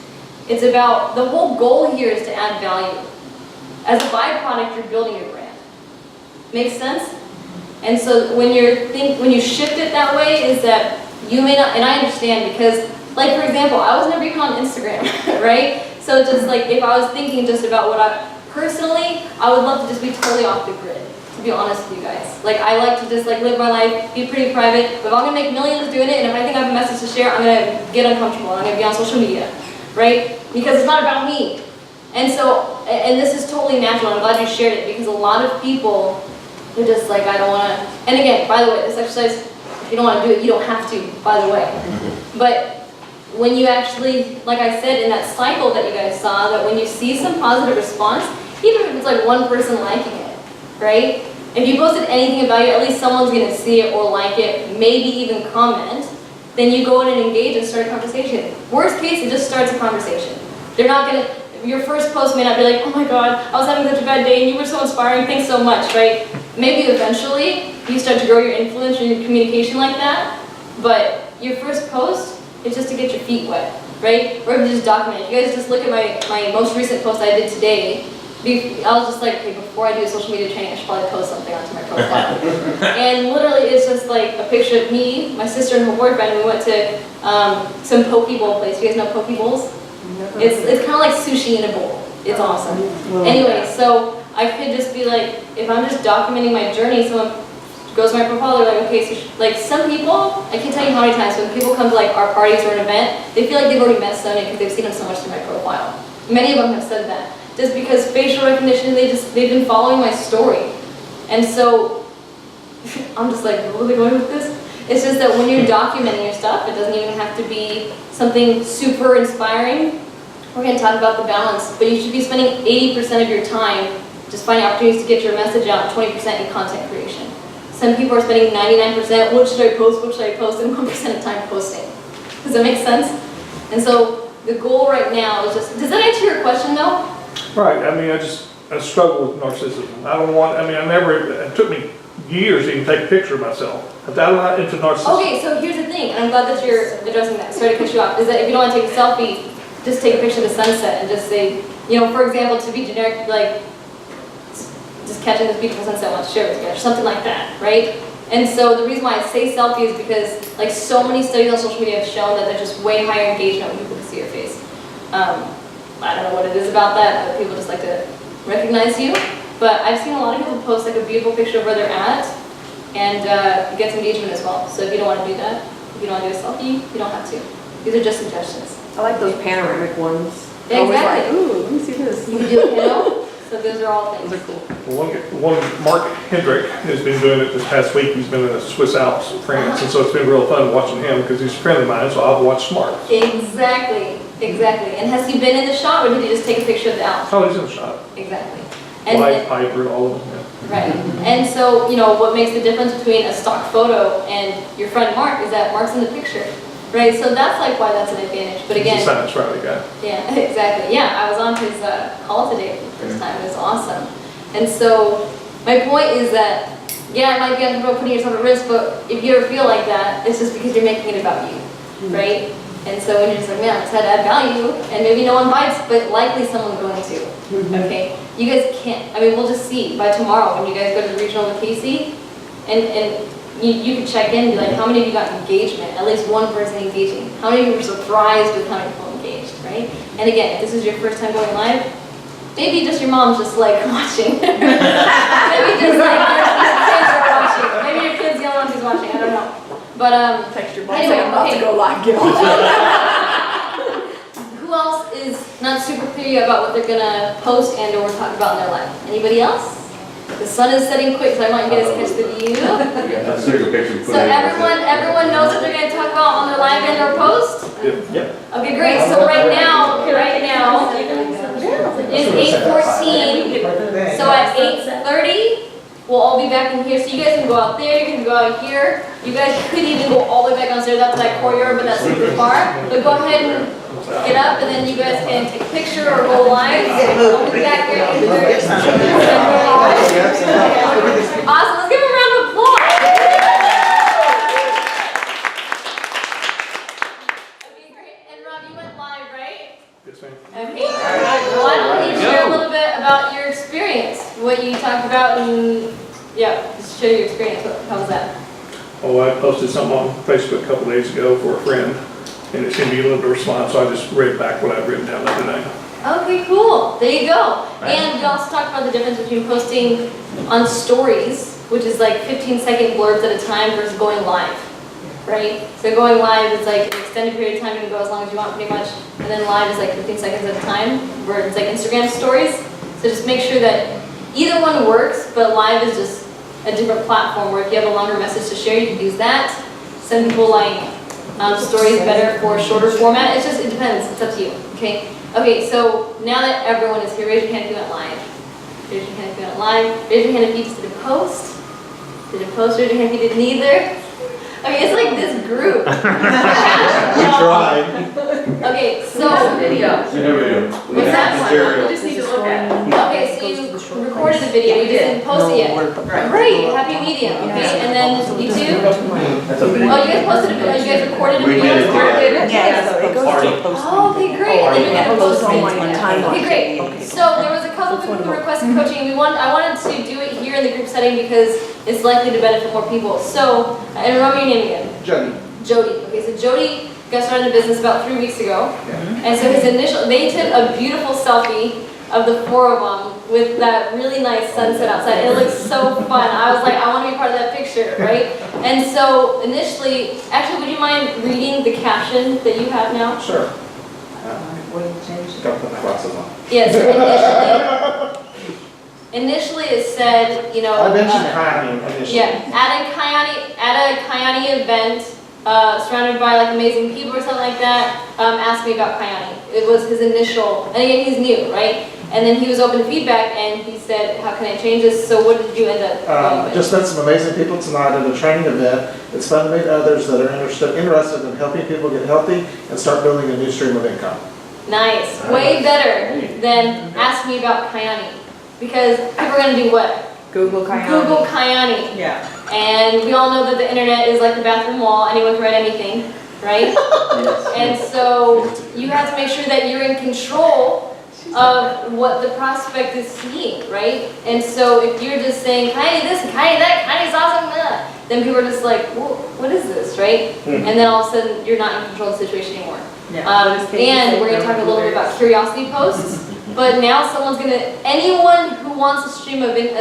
it's about, the whole goal here is to add value. As a byproduct, you're building your brand. Makes sense? And so when you shift it that way, is that you may not, and I understand because, like for example, I was never even on Instagram, right? So just like, if I was thinking just about personally, I would love to just be totally off the grid, to be honest with you guys. Like, I like to just like live my life, be pretty private, but if I'm gonna make millions doing it, and if I think I have a message to share, I'm gonna get uncomfortable, I'm gonna be on social media, right? Because it's not about me. And so, and this is totally natural, I'm glad you shared it, because a lot of people, they're just like, I don't wanna, and again, by the way, this exercise, if you don't wanna do it, you don't have to, by the way. But when you actually, like I said, in that cycle that you guys saw, that when you see some positive response, even if it's like one person liking it, right? If you posted anything of value, at least someone's gonna see it or like it, maybe even comment, then you go in and engage and start a conversation. Worst case, it just starts a conversation. They're not gonna, your first post may not be like, oh my God, I was having such a bad day and you were so inspiring, thanks so much, right? Maybe eventually you start to grow your influence and your communication like that, but your first post is just to get your feet wet, right? Or to just document it. You guys just look at my most recent post I did today. I was just like, okay, before I do a social media training, I should probably post something onto my profile. And literally, it's just like a picture of me, my sister, and her boyfriend. We went to some poke bowl place. You guys know poke bowls? It's kind of like sushi in a bowl. It's awesome. Anyway, so I could just be like, if I'm just documenting my journey, someone goes to my profile, they're like, okay, so like some people, I can't tell you how many times when people come to like our parties or an event, they feel like they've already met Sonia because they've seen them so much through my profile. Many of them have said that. Just because facial recognition, they've been following my story. And so, I'm just like, where are they going with this? It's just that when you're documenting your stuff, it doesn't even have to be something super inspiring. We're going to talk about the balance, but you should be spending 80% of your time just finding opportunities to get your message out, 20% in content creation. Some people are spending 99%, what should I post, and 1% of time posting. Does that make sense? And so the goal right now is just, does that answer your question though? Right, I mean, I struggle with narcissism. I don't want, it took me years to even take a picture of myself. I'm not into narcissism. Okay, so here's the thing, and I'm glad that you're addressing that. Sorry to cut you off. Is that if you don't want to take a selfie, just take a picture of the sunset and just say, for example, to be generic, like, just catching this beautiful sunset, want to share with you, or something like that, right? And so the reason why I say selfie is because, like, so many studies on social media have shown that there's just way higher engagement when people can see your face. I don't know what it is about that, but people just like to recognize you. But I've seen a lot of people post like a beautiful picture of where they're at, and it gets engagement as well. So if you don't want to do that, if you don't want to do a selfie, you don't have to. These are just suggestions. I like those panoramic ones. Yeah, exactly. Like, ooh, let me see this. You can do a pillow. So those are all things. Those are cool. One Mark Hendrick has been doing it this past week. He's been in the Swiss Alps, France, and so it's been real fun watching him because he's a friend of mine, so I've watched Mark. Exactly. And has he been in the shot, or did he just take a picture of the Alps? Oh, he's in the shot. Exactly. Live Piper, all of them. Yeah. Right. And so, what makes the difference between a stock photo and your friend Mark is that Mark's in the picture. Right, so that's like why that's an advantage. But again, he's a science rally guy. Yeah, exactly. Yeah, I was on his call today for the first time. It was awesome. And so my point is that, yeah, it might be uncomfortable putting yourself at risk, but if you ever feel like that, it's just because you're making it about you, right? And so when you're just like, man, I just had to add value, and maybe no one bites, but likely someone's going to. Okay, you guys can't. We'll just see by tomorrow when you guys go to the regional with Casey, and you can check in and be like, how many of you got engagement? At least one person engaging. How many of you were surprised with how many people engaged, right? And again, if this is your first time going live, maybe just your mom's just like watching. Maybe just like your kids are watching. Maybe your kid's the only one who's watching, I don't know. But text your mom anyway, saying I'm about to go live, get on. Who else is not super clear about what they're gonna post and or talk about in their life? Anybody else? The sun is setting quick, so I want you guys to catch the view. Let's take a picture. So everyone knows what they're going to talk about on their live and or post? Yep. Okay, great. So right now, it's 8:14. So at 8:30, we'll all be back in here. So you guys can go out there, you can go out here. You guys could even go all the way back downstairs up to that courtyard, but that's super far. But go ahead and get up, and then you guys can take a picture or go live. I'll be back here. Awesome. Let's give him a round of applause. Okay, great. And Rob, you went live, right? Yes, ma'am. Okay. Why don't you share a little bit about your experience, what you talked about, and just share your experience. How was that? Oh, I posted something on Facebook a couple days ago for a friend, and it seemed to be a little bit of response, so I just read back what I'd written down the other day. Okay, cool. There you go. And we also talked about the difference between posting on stories, which is like 15-second blurbs at a time, versus going live, right? So going live is like an extended period of time, you can go as long as you want pretty much, and then live is like 15 seconds at a time, where it's like Instagram stories. So just make sure that either one works, but live is just a different platform where if you have a longer message to share, you can use that. Some people like stories better for shorter format. It depends. It's up to you. Okay. Okay. So now that everyone is here, raise your hand if you went live. Raise your hand if you went live. Raise your hand if you just did a post. Didn't post. Raise your hand if you didn't either. Okay, it's like this group. We tried. Okay, so Video. what's that one? We just need to look at it. Okay, so you recorded the video. You didn't post it yet. Great, happy medium. Okay, and then you two. That's a Oh, you guys posted a video. You guys recorded a We video. did. Yeah, so it goes to post. Oh, okay, great. And then you're gonna post on it. my timeline. Okay, great. So there was a couple people who requested coaching. I wanted to do it here in the group setting because it's likely to benefit more people. So, and remember your name again. Jody. Okay, so Jody got started in the business about 3 weeks ago. And so they took a beautiful selfie of the 4 of them with that really nice sunset outside. It looks so fun. I was like, I want to be part of that picture, right? And so initially, actually, would you mind reading the caption that you have now? Sure. What did you change? Gotta put my glasses on. Yes, initially it said, you know. I mentioned kayaking initially. Yeah, at a Kayani event, surrounded by like amazing people or something like that, asked me about Kayani. It was his initial, and again, he's new, right? And then he was open to feedback and he said, how can I change this? So what did you end up going with? Just met some amazing people tonight at a training event. It's fun to meet others that are interested in helping people get healthy and start building a new stream of income. Nice, way better than ask me about Kayani. Because people are gonna do what? Google Kayani. Google Kayani. Yeah. And we all know that the internet is like the bathroom wall, anyone can write anything, right? And so you have to make sure that you're in control of what the prospect is seeing, right? And so if you're just saying, Kayani this, Kayani that, Kayani's awesome, blah, then people are just like, well, what is this, right? And then all of a sudden you're not in control of the situation anymore. Yeah. And we're gonna talk a little bit about curiosity posts. But now someone's anyone who wants a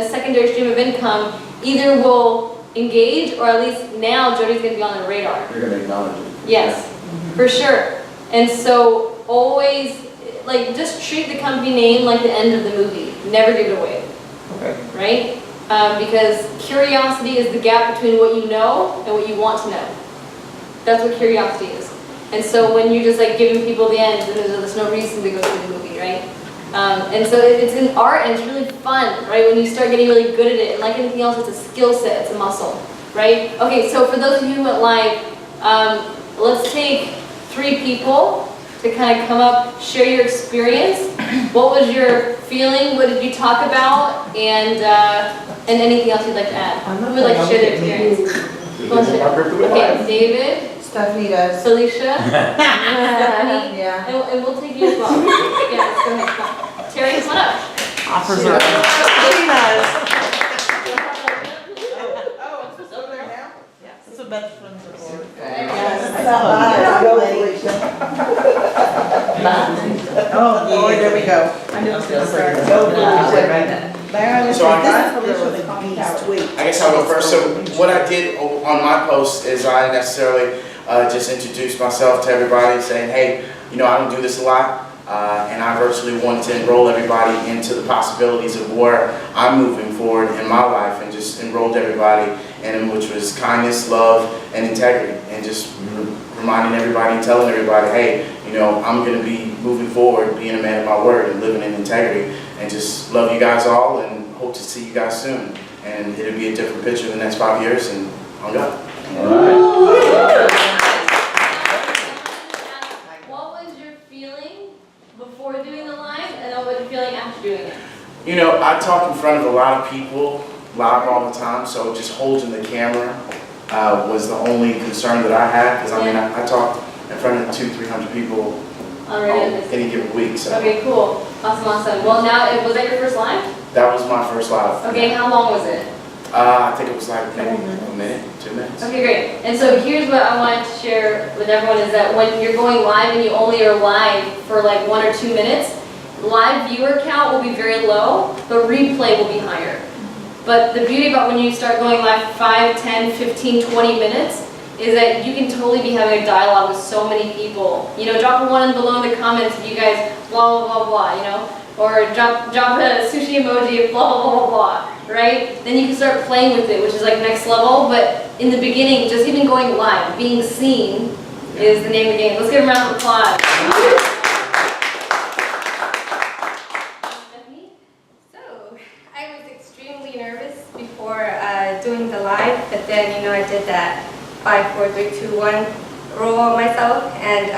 secondary stream of income either will engage or at least now Jody's gonna be on the radar. You're gonna acknowledge it. Yes, for sure. And so always, like, just treat the company name like the end of the movie. Never give it away, Okay. right? Because curiosity is the gap between what you know and what you want to know. That's what curiosity is. And so when you're just like giving people the end, then there's no reason to go see the movie, right? And so it's in art and it's really fun, right? When you start getting really good at it, and like anything else, it's a skill set, it's a muscle, right? Okay, so for those of you who went live, let's take 3 people to kind of come up, share your experience. What was your feeling? What did you talk about? And anything else you'd like to add? Who would like to share their experience? Okay, David. Stephanie does. Felicia. Stephanie. Yeah. And we'll take you as well. Yeah, let's go ahead. Come on. Terry, come on up. Offers her. She does. Oh, it's just over there now? Yeah. It's a best friends report. Oh, Lord, there we go. I knew it was gonna start. So I guess I'll go first. So what I did on my post is I necessarily just introduced myself to everybody saying, hey, you know, I don't do this a lot. And I virtually wanted to enroll everybody into the possibilities of where I'm moving forward in my life, and just enrolled everybody in which was kindness, love, and integrity, and just reminding everybody and telling everybody, hey, you know, I'm going to be moving forward, being a man of my word and living in integrity, and just love you guys all and hope to see you guys soon. And it'll be a different picture in the next 5 years, and I'm done. All right. What was your feeling before doing the live, and what was your feeling after doing it? You know, I talk in front of a lot of people live all the time, so just holding the camera was the only concern that I had, because I mean, I talked in front of 200-300 people any given week. So. Okay, cool. Awesome. Well, now, was that your first live? That was my first live. Okay, how long was it? I think it was like maybe a minute, 2 minutes. Okay, great. And so here's what I wanted to share with everyone is that when you're going live and you only are live for like 1 or 2 minutes, live viewer count will be very low, but replay will be higher. But the beauty about when you start going live 5, 10, 15, 20 minutes is that you can totally be having a dialogue with so many people. You know, drop a 1 below in the comments if you guys blah, blah, blah, blah, you know? Or drop a sushi emoji of blah, blah, blah, blah, right? Then you can start playing with it, which is like next level. But in the beginning, just even going live, being seen is the name of the game. Let's give a round of applause. So, I was extremely nervous before doing the live, but then, you know, I did that 5, 4, 3, 2, 1 rule on myself and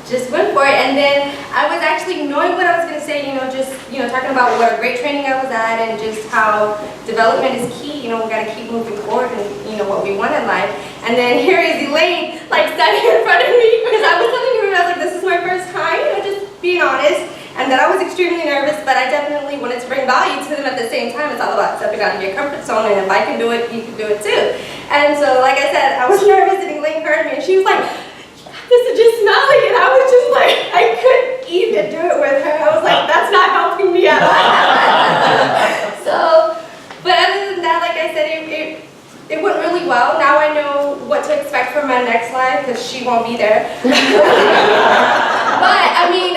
just went for it. And then I was actually knowing what I was going to say, talking about what a great training I was at and just how development is key. You know, we got to keep moving forward and, what we want in life. And then here is Elaine, like, standing in front of me because I was telling her, I was like, this is my first time, just being honest. And that I was extremely nervous, but I definitely wanted to bring value to them at the same time. It's all about stepping out of your comfort zone, and if I can do it, you can do it too. And so, like I said, I was nervous, and Elaine heard me, and she was like, this is just smelly, and I was just like, I couldn't even do it with her. I was like, that's not helping talking me out. So, but other than that, like I said, it went really well. Now I know what to expect for my next live because she won't be there. But I mean,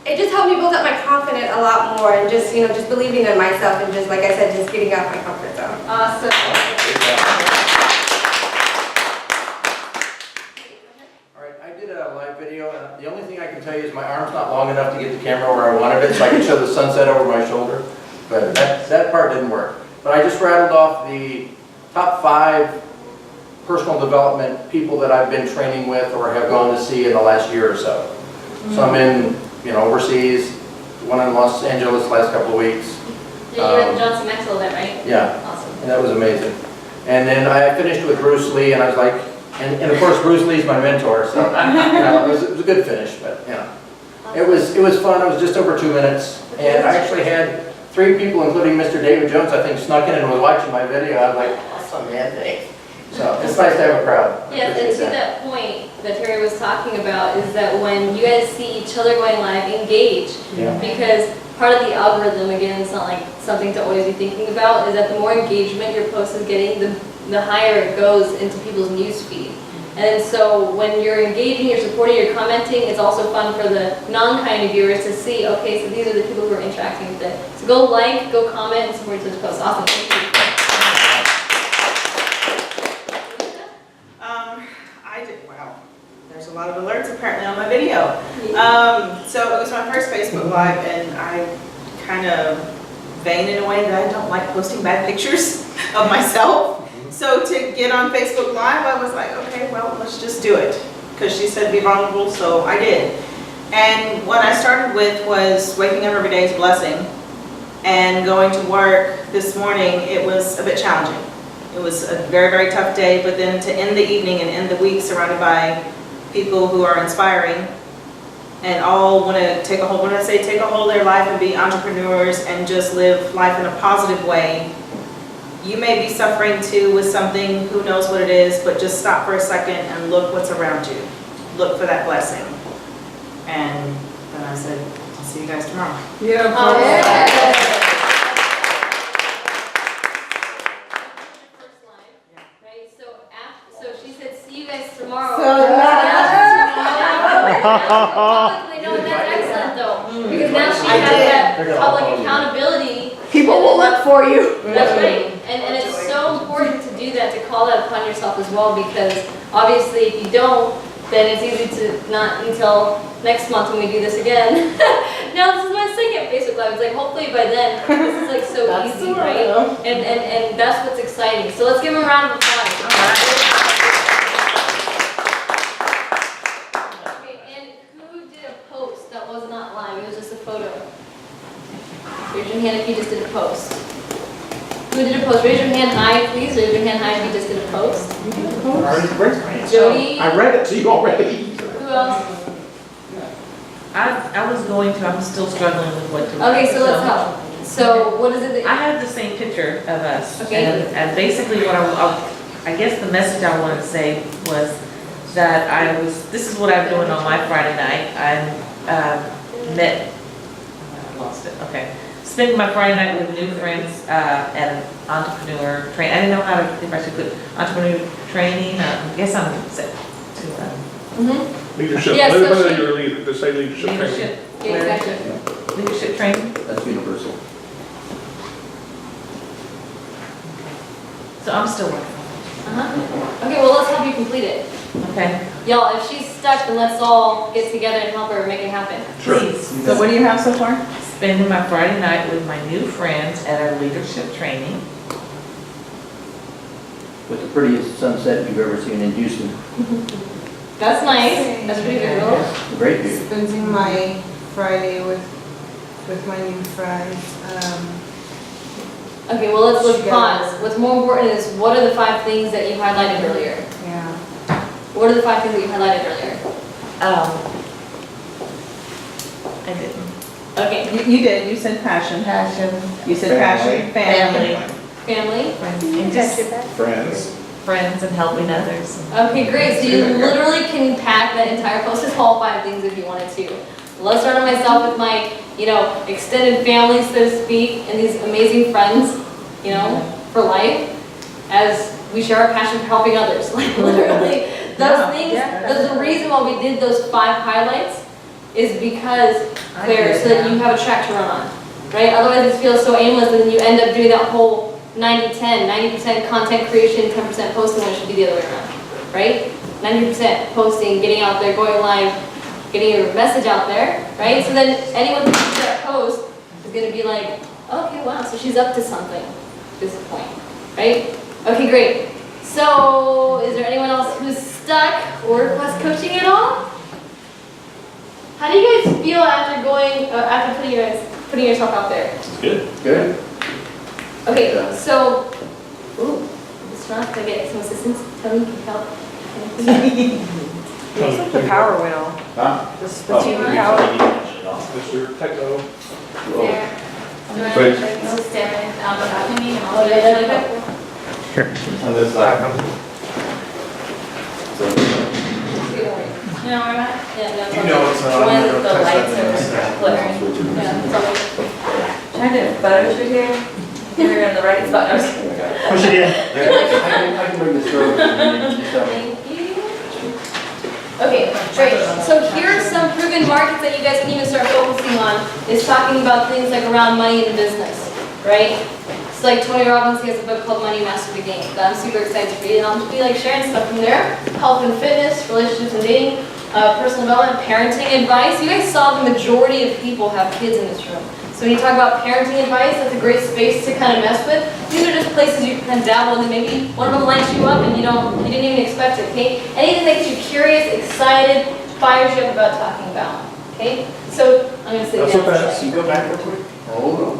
it just helped me build up my confidence a lot more and just, you know, just believing in myself and just, like I said, just getting out my comfort zone. Awesome. All right, I did a live video, and the only thing I can tell you is my arm's not long enough to get the camera where I wanted it, so I can show the sunset over my shoulder. But that part didn't work. But I just rattled off the top 5 personal development people that I've been training with or have gone to see in the last year or so. Some in, you know, overseas, one in Los Angeles the last couple of weeks. Yeah, you were at the Johnson Maxwell event, right? Yeah. Awesome. And that was amazing. And then I finished with Bruce Lee, and I was like, and of course Bruce Lee's my mentor, so you know, it was a good finish, but you know. It was fun. It was just over 2 minutes, and I actually had 3 people, including Mr. David Jones, I think, snuck in and was watching my video. I was like, awesome, man, thanks. So it's nice to have a crowd. Yes, and to that point that Terry was talking about is that when you guys see each other going live, engage. Yeah. Because part of the algorithm, again, it's not like something to always be thinking about, is that the more engagement your post is getting, the higher it goes into people's news feed. And so when you're engaging, you're supporting, you're commenting, it's also fun for the non-kind viewers to see, okay, so these are the people who are interacting with it. So go like, go comment, and support each other's posts. Awesome, thank you. Wow, there's a lot of alerts apparently on my video. So it was my first Facebook Live, and I kind of vain in a way that I don't like posting bad pictures of myself. So to get on Facebook Live, I was like, okay, well, let's just do it. Because she said be vulnerable, so I did. And what I started with was waking up every day is a blessing. And going to work this morning, it was a bit challenging. It was a very, very tough day, but then to end the evening and end the week surrounded by people who are inspiring and all want to take a hold, when I say take a hold of their life and be entrepreneurs and just live life in a positive way. You may be suffering too with something, who knows what it is, but just stop for a second and look what's around you. Look for that blessing. And then I said, I'll see you guys tomorrow. Yeah. So she said, see you guys tomorrow. So Publicly, no, that's excellent though, because now she has that public accountability. People will look for you. That's right, and it's so important to do that, to call that upon yourself as well, because obviously if you don't, then it's easy to not until next month when we do this again. Now this is my second Facebook Live. It's like hopefully by then this is like so easy, right? And that's what's exciting. So let's give them a round of applause. Okay, and who did a post that was not live? It was just a photo. Raise your hand if you just did a post. Who did a post? Raise your hand high, please. Raise your hand high if you just did a post. I already raised my hand. Jody. I read it to you already. Who else? I was going to, I'm still struggling with what to write. Okay, so let's help. So what is it that I have the same picture of us. Okay. And basically what I guess the message I wanted to say was that this is what I'm doing on my Friday night. I lost it, okay. Spending my Friday night with new friends at an entrepreneur training. I didn't know if I should put entrepreneur training. I guess I'm set to Leadership. Yeah, so Everybody she- you're a leader, just say leadership training. leadership. Yeah, exactly. Leadership training. That's universal. So I'm still working on Okay, well let's help you complete it. it. Okay. Y'all, if she's stuck, then let's all get together and help her make it happen. Please. So what do you have so far? Spending my Friday night with my new friends at our leadership training. With the prettiest sunset you've ever seen in Houston. That's nice. That's pretty good. Will. Great view. Spending my Friday with my new friends. Okay, well let's pause. What's more important is what are the 5 things that you highlighted earlier? Yeah. What are the 5 things that you highlighted earlier? I didn't. Okay. You did. You said passion. You said passion. Family. Family. And just Friends. and helping others. Okay, great. So you literally can pack that entire post as all 5 things if you wanted to. Let's start on myself with my you know, extended families, so to speak, and these amazing friends, you know, for life, as we share our passion for helping others. Like literally, those things, there's the reason why we did those 5 highlights is because, Claire, so that you have a track to run on, right? Otherwise it feels so aimless and then you end up doing that whole 90-10, 90% content creation, 10% posting when it should be the other way around, right? 90% posting, getting out there, going live, getting your message out there, right? So then anyone who sees that post is gonna be like, okay, wow, so she's up to something at this point, right? Okay, great. So, is there anyone else who's stuck or requests coaching at all? How do you guys feel after going, after putting yourself out there? Good. Good. Okay, so, this round, can I get some assistance? Tell me, can you help? It's like the power wheel. Huh? This the TV power. Mr. Techno. There. Great. Just stand on the balcony and all that. On this side. You know where I'm at? Yeah, no, You know it's on. when I'm the gonna touch lights that are flickering. Yeah, it's always. Trying to Photoshop here. You're in the right spot. Push it in. I can bring this over. Thank you. Okay, great. So here are some proven markets that you guys can even start focusing on, is talking about things like around money in business, right? It's like Tony Robbins, he has a book called Money Master the Game that I'm super excited to read, and I'll just be like sharing stuff from there. Health and fitness, relationships and dating, personal development, parenting advice. You guys saw the majority of people have kids in this room. So when you talk about parenting advice, that's a great space to kind of mess with. These are just places you can kind of dabble in, and maybe one of them lights you up and you didn't even expect it, okay? Anything that gets you curious, excited, fires you up about talking about, okay? So I'm gonna sit down. Can you go back real quick? Hold on.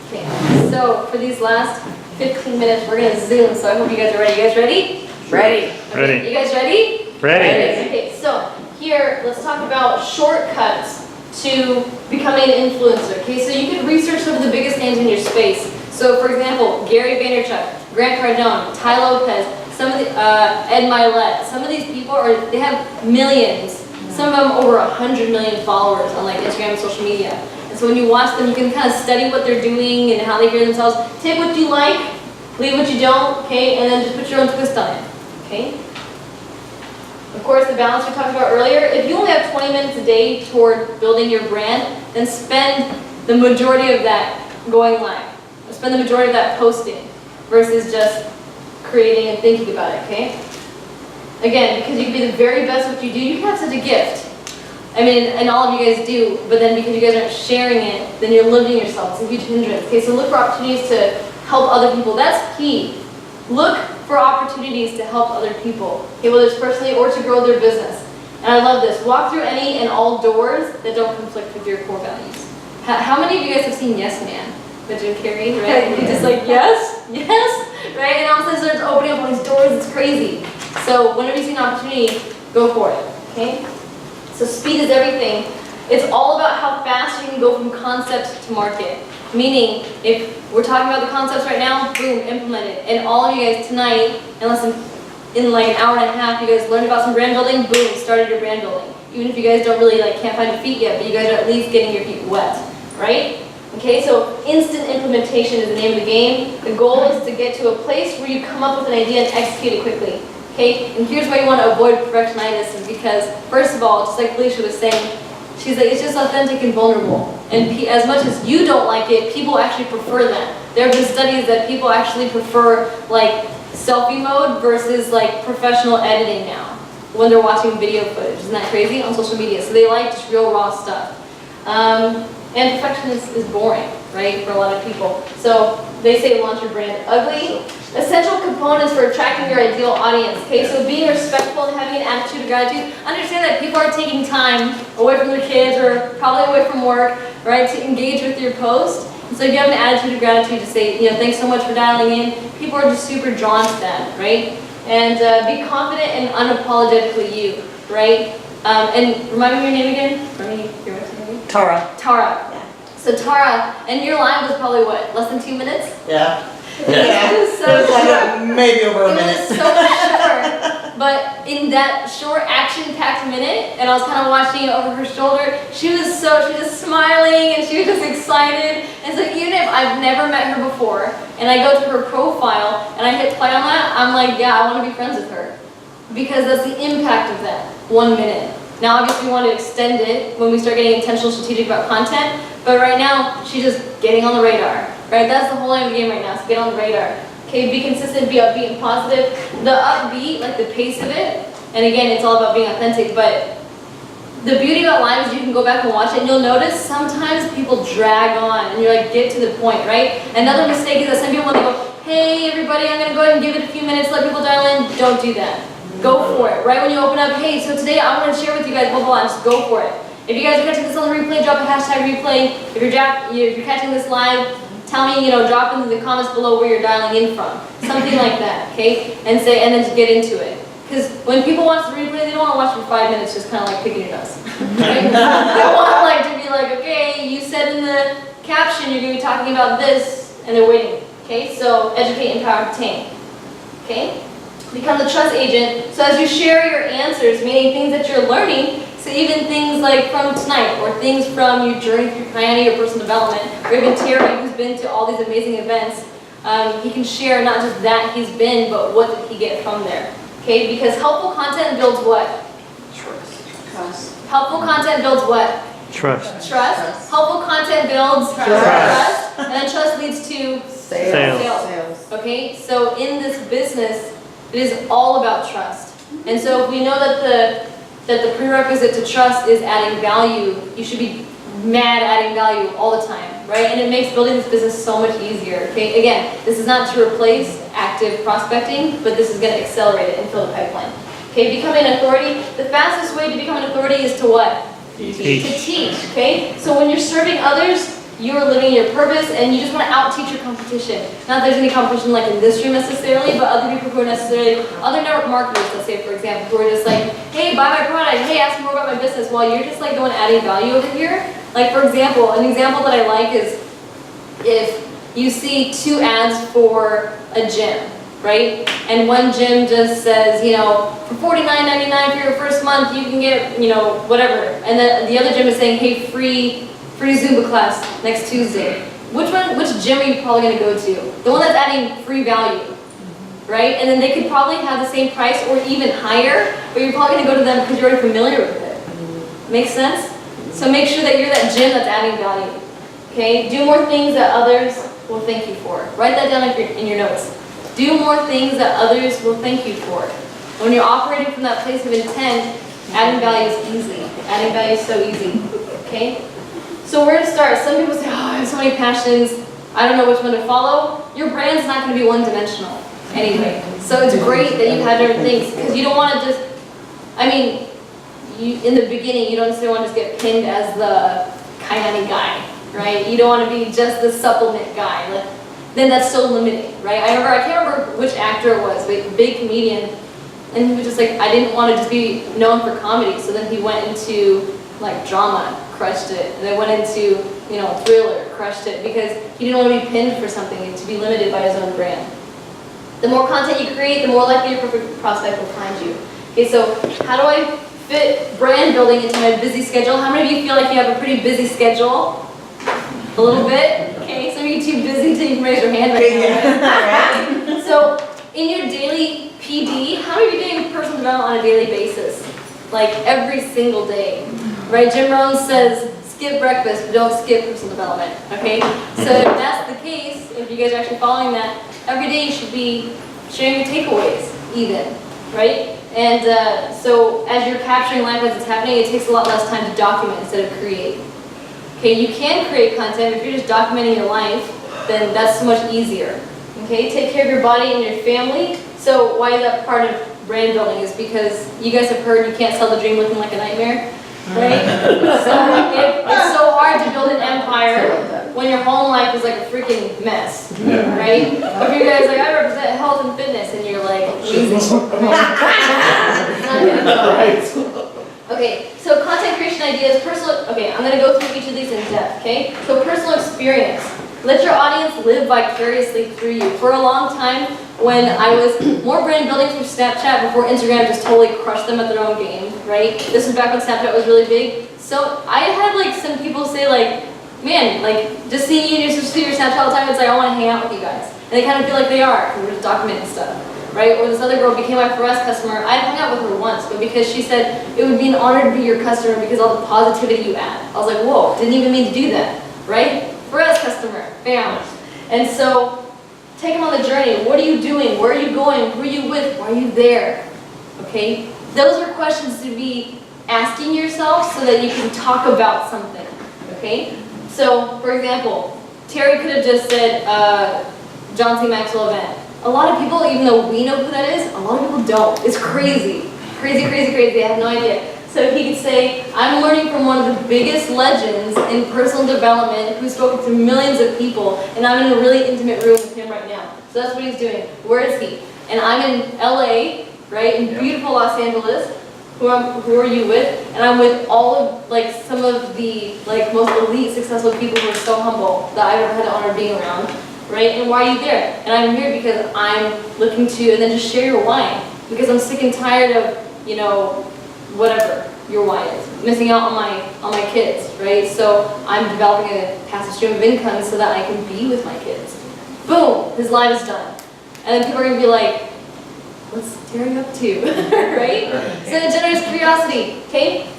Okay, so for these last 15 minutes, we're gonna zoom, so I hope you guys are ready. You guys ready? Ready. Okay, Ready. you guys ready? Ready. Okay, so here, let's talk about shortcuts to becoming an influencer, okay? So you can research some of the biggest names in your space. So for example, Gary Vaynerchuk, Grant Cardone, Ty Lopez, some of the, Ed Milet, some of these people they have millions, some of them over 100 million followers on like Instagram and social media. And so when you watch them, you can kind of study what they're doing and how they hear themselves. Take what you like, leave what you don't, okay? And then just put your own twist on it, okay? Of course, the balance we talked about earlier, if you only have 20 minutes a day toward building your brand, then spend the majority of that going live. Spend the majority of that posting versus just creating and thinking about it, okay? Again, because you can be the very best at what you do, you have such a gift. I mean, and all of you guys do, but then because you guys aren't sharing it, then you're limiting yourself. It's a huge hindrance, okay? So look for opportunities to help other people. That's key. Look for opportunities to help other people, okay, whether it's personally or to grow their business. And I love this. Walk through any and all doors that don't conflict with your core values. How many of you guys have seen Yes Man with Jim Carrey, right? And he's just like, yes, yes, right? And all of a sudden starts opening up all these doors. It's crazy. So whenever you see an opportunity, go for it, okay? So speed is everything. It's all about how fast you can go from concept to market. Meaning, if we're talking about the concepts right now, boom, implement it. And all of you guys tonight, in like an hour and a half, you guys learned about some brand building, boom, started your brand building. Even if you guys don't really can't find your feet yet, but you guys are at least getting your feet wet, right? Okay, so instant implementation is the name of the game. The goal is to get to a place where you come up with an idea and execute it quickly. Okay, and here's why you want to avoid perfectionitis, is because, first of all, just like Felicia was saying, she's like, it's just authentic and vulnerable. And as much as you don't like it, people actually prefer that. There have been studies that people actually prefer like selfie mode versus like professional editing now when they're watching video footage. Isn't that crazy? On social media. So they like just real raw stuff. And perfection is boring, right, for a lot of people. So they say launch your brand ugly. Essential components for attracting your ideal audience, okay? So being respectful and having an attitude of gratitude. Understand that people are taking time away from their kids or probably away from work, right, to engage with your post. And so if you have an attitude of gratitude to say, thanks so much for dialing in, people are just super drawn to that, right? And be confident and unapologetically you, right? And remind me your name again? Your name? Tara. Tara. Yeah. So Tara, and your live was probably what, less than 2 minutes? Yeah. Yeah. It was like maybe over a minute. It was so short, But in that short action-packed minute, and I was kind of watching it over her shoulder, she was just smiling and she was just excited. And so even if I've never met her before, and I go to her profile and I hit play on that, I'm like, yeah, I want to be friends with her. Because that's the impact of that 1 minute. Now obviously we want to extend it when we start getting intentional strategic about content, but right now she's just getting on the radar, right? That's the whole name of the game right now, so get on the radar. Okay, be consistent, be upbeat and positive. The upbeat, like the pace of it, and again, it's all about being authentic, but the beauty about live is you can go back and watch it and you'll notice sometimes people drag on and you're like, get to the point, right? Another mistake is that some people want to go, hey everybody, I'm gonna go ahead and give it a few minutes, let people dial in. Don't do that. Go for it, right? When you open up, hey, so today I'm gonna share with you guys, blah, blah, blah, just go for it. If you guys are catching this on the replay, drop a hashtag replay. If you're catching this live, tell me, drop into the comments below where you're dialing in from. Something like that, okay? And then just get into it. Because when people watch the replay, they don't want to watch for 5 minutes just kind of like picking your nose. Right? They want to be like, okay, you said in the caption you're going to be talking about this, and they're waiting. Okay, so educate, empower, entertain. Okay? Become the trust agent. So as you share your answers, meaning things that you're learning, so even things like from tonight, or things from your journey through Priority or personal development, or even Terry, who's been to all these amazing events, he can share not just that he's been, but what did he get from there. Okay, because helpful content builds what? Trust. Helpful content builds what? Trust. Trust. Helpful content builds trust. And then trust leads to sales. Okay, so in this business, it is all about trust. And so if we know that the prerequisite to trust is adding value, you should be mad adding value all the time, right? And it makes building this business so much easier, okay? Again, this is not to replace active prospecting, but this is going to accelerate it and fill the pipeline. Okay, becoming an authority, the fastest way to become an authority is to what? Teach. To teach, okay? So when you're serving others, you are living your purpose and you just want to out-teach your competition. Not that there's any competition like in this room necessarily, but other people who are necessarily, other network marketers, let's say for example, who are just like, hey, buy my product, hey, ask me more about my business, while you're just like going adding value over here. Like for example, an example that I like is if you see 2 ads for a gym, right? And one gym just says, for $49.99 for your first month, you can get, whatever. And then the other gym is saying, hey, free Zumba class next Tuesday. Which gym are you probably going to go to? The one that's adding free value, right? And then they could probably have the same price or even higher, but you're probably going to go to them because you're already familiar with it. Make sense? So make sure that you're that gym that's adding value. Okay? Do more things that others will thank you for. Write that down in your notes. Do more things that others will thank you for. When you're operating from that place of intent, adding value is easy. Adding value is so easy. Okay? So where to start? Some people say, oh, I have so many passions, I don't know which one to follow. Your brand's not going to be one-dimensional anyway. So it's great that you have different things, because you don't want to just, in the beginning, you don't necessarily want to just get pinned as the Kayani guy, right? You don't want to be just the supplement guy. Then that's so limiting, right? I can't remember which actor it was, but a big comedian, and he was just like, I didn't want to just be known for comedy, so then he went into like drama, crushed it, and then went into thriller, crushed it, because he didn't want to be pinned for something and to be limited by his own brand. The more content you create, the more likely your perfect prospect will find you. Okay, so how do I fit brand building into my busy schedule? How many of you feel like you have a pretty busy schedule? A little bit? Okay, some of you too busy to even raise your hand right now. So in your daily PD, how are you doing personal development on a daily basis? Like every single day, right? Jim Rohn says, skip breakfast, but don't skip personal development, okay? So if that's the case, if you guys are actually following that, every day you should be sharing your takeaways even, right? And so as you're capturing life as it's happening, it takes a lot less time to document instead of create. Okay, you can create content, but if you're just documenting your life, then that's so much easier. Okay, take care of your body and your family. So why is that part of brand building? Is because you guys have heard you can't sell the dream looking like a nightmare, right? So it's so hard to build an empire when your home life is like a freaking mess, right? Or if you guys like, I represent health and fitness, and you're like, okay, so content creation ideas, I'm going to go through each of these in depth, okay? So personal experience. Let your audience live vicariously through you. For a long time, when I was more brand building through Snapchat before Instagram just totally crushed them at their own game, right? This was back when Snapchat was really big. So I had like some people say like, man, like just seeing you and your Snapchat all the time, it's like I want to hang out with you guys. And they kind of feel like they are, because we're just documenting stuff, right? Or this other girl became my Perez customer. I hung out with her once, but because she said it would be an honor to be your customer because all the positivity you add. I was like, whoa, didn't even mean to do that, right? Perez customer, bam. And so take them on the journey. What are you doing? Where are you going? Who are you with? Why are you there? Okay? Those are questions to be asking yourself so that you can talk about something. Okay? So, for example, Terry could have just said John C. Maxwell event. A lot of people, even though we know who that is, a lot of people don't. It's crazy. Crazy, crazy, crazy. I have no idea. So he could say, I'm learning from one of the biggest legends in personal development who's spoken to millions of people, and I'm in a really intimate room with him right now. So that's what he's doing. Where is he? And I'm in LA, right, in beautiful Los Angeles. Who are you with? And I'm with all of, like, some of the, like, most elite, successful people who are so humble that I've ever had the honor of being around, right? And why are you there? And I'm here because I'm looking to, and then just share your why. Because I'm sick and tired of, you know, whatever your why is. Missing out on my kids, right? So I'm developing a passive stream of income so that I can be with my kids. Boom, his life is done. And then people are gonna be like, what's Terry up to, right? So it generates curiosity, okay?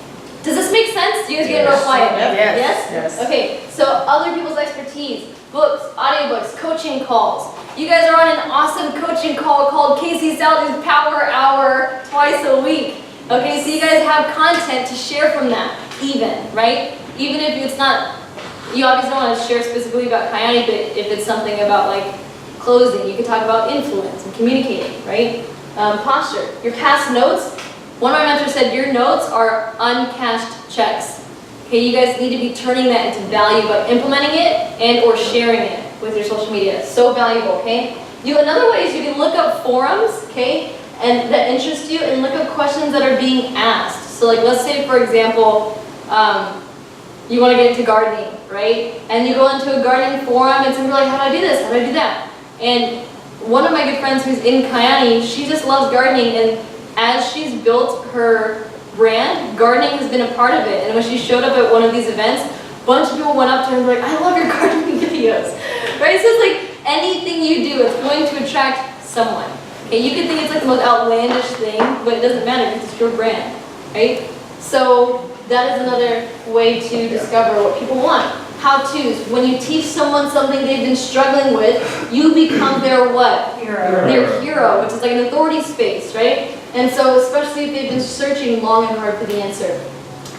Does this make sense? You guys get real quiet. Yes? Okay, so other people's expertise, books, audiobooks, coaching calls. You guys are on an awesome coaching call called Casey Salady's Power Hour twice a week. Okay, so you guys have content to share from that, even, right? Even if it's not, you obviously don't want to share specifically about Kayani, but if it's something about like closing, you can talk about influence and communicating, right? Posture, your past notes. One of my mentors said your notes are uncashed checks. Okay, you guys need to be turning that into value by implementing it and or sharing it with your social media. So valuable, okay? Another way is you can look up forums, okay, and that interest you, and look up questions that are being asked. So like, let's say for example, you want to get into gardening, right? And you go into a gardening forum and somebody's like, how do I do this? How do I do that? And one of my good friends who's in Kayani, she just loves gardening, and as she's built her brand, gardening has been a part of it. And when she showed up at one of these events, a bunch of people went up to her and were like, I love your gardening videos, right? So it's like anything you do, it's going to attract someone. Okay, you could think it's like the most outlandish thing, but it doesn't matter because it's your brand, right? So that is another way to discover what people want. How-tos. When you teach someone something they've been struggling with, you become their what? Hero. Their hero, which is like an authority space, right? And so especially if they've been searching long and hard for the answer.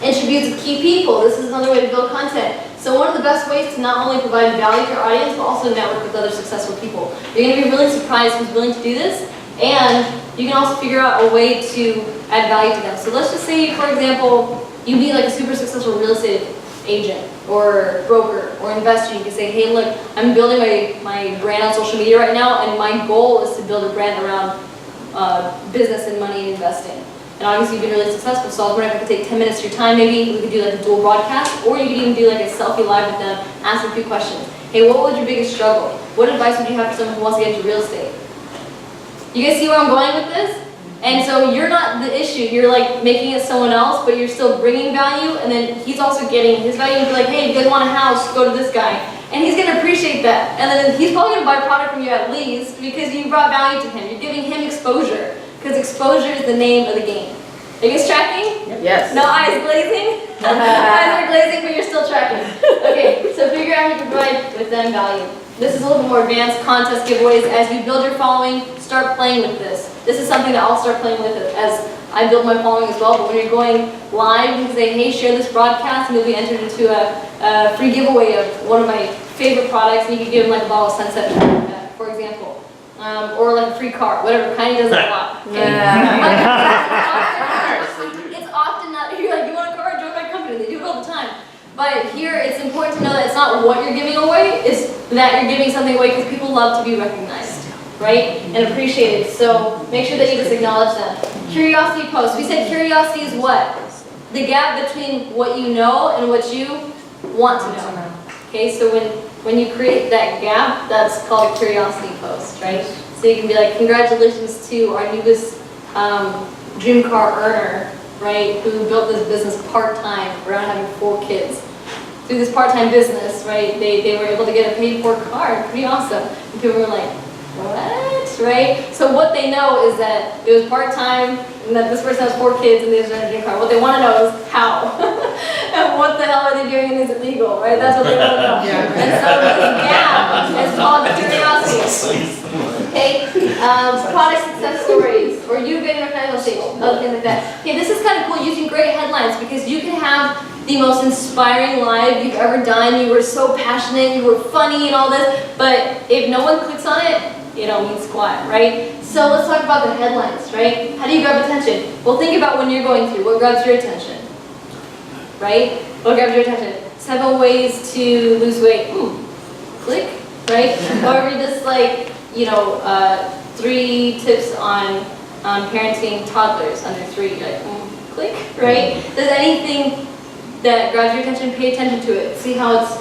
Interviews with key people. This is another way to build content. So one of the best ways to not only provide value to your audience, but also network with other successful people. You're going to be really surprised who's willing to do this, and you can also figure out a way to add value to them. So let's just say, for example, you be like a super successful real estate agent or broker or investor. You can say, hey, look, I'm building my brand on social media right now, and my goal is to build a brand around business and money and investing. And obviously you've been really successful, so I was wondering if I could take 10 minutes of your time, maybe we could do like a dual broadcast, or you could even do like a selfie live with them, ask them a few questions. Hey, what was your biggest struggle? What advice would you have for someone who wants to get into real estate? You guys see where I'm going with this? And so you're not the issue, you're like making it someone else, but you're still bringing value, and then he's also getting his value, and be like, hey, if you guys want a house, go to this guy. And he's gonna appreciate that. And then he's probably gonna buy a product from you at least, because you brought value to him. You're giving him exposure, because exposure is the name of the game. Are you guys tracking? Yes. No eyes glazing? Eyes are glazing, but you're still tracking. Okay, so figure out how you can provide with them value. This is a little bit more advanced contest giveaways. As you build your following, start playing with this. This is something that I'll start playing with as I build my following as well. But when you're going live, you can say, hey, share this broadcast, and you'll be entered into a free giveaway of one of my favorite products. And you can give them like a bottle of Sunset, for example. Or like a free car, whatever. Kayani does that a lot. Okay? It's often not, you're like, you want a car? Join my company. They do it all the time. But here, it's important to know that it's not what you're giving away, it's that you're giving something away because people love to be recognized, right? And appreciated. So make sure that you just acknowledge them. Curiosity posts. We said curiosity is what? The gap between what you know and what you want to know. Okay, so when when you create that gap, that's called a curiosity post, right? So you can be like, congratulations to our newest dream car earner, right, who built this business part-time around having 4 kids. Through this part-time business, right, they were able to get a paid-for car, pretty awesome. And people were like, what, right? So what they know is that it was part-time, and that this person has 4 kids and they have a dream car. What they want to know is how. And what the hell are they doing and is it legal, right? That's what they want to know. And so this gap is called curiosity. Okay, product success stories, or you getting recognized on stage, other things like that. Okay, this is kind of cool, using great headlines, because you can have the most inspiring live you've ever done. You were so passionate, you were funny and all this, but if no one clicks on it, you don't mean squat, right? So let's talk about the headlines, right? How do you grab attention? Well, think about when you're going through, what grabs your attention, right? What grabs your attention? 7 ways to lose weight. Click, right? Or you're just like, 3 tips on parenting toddlers under 3. You're like, click, right? Does anything that grabs your attention, pay attention to it. See how it's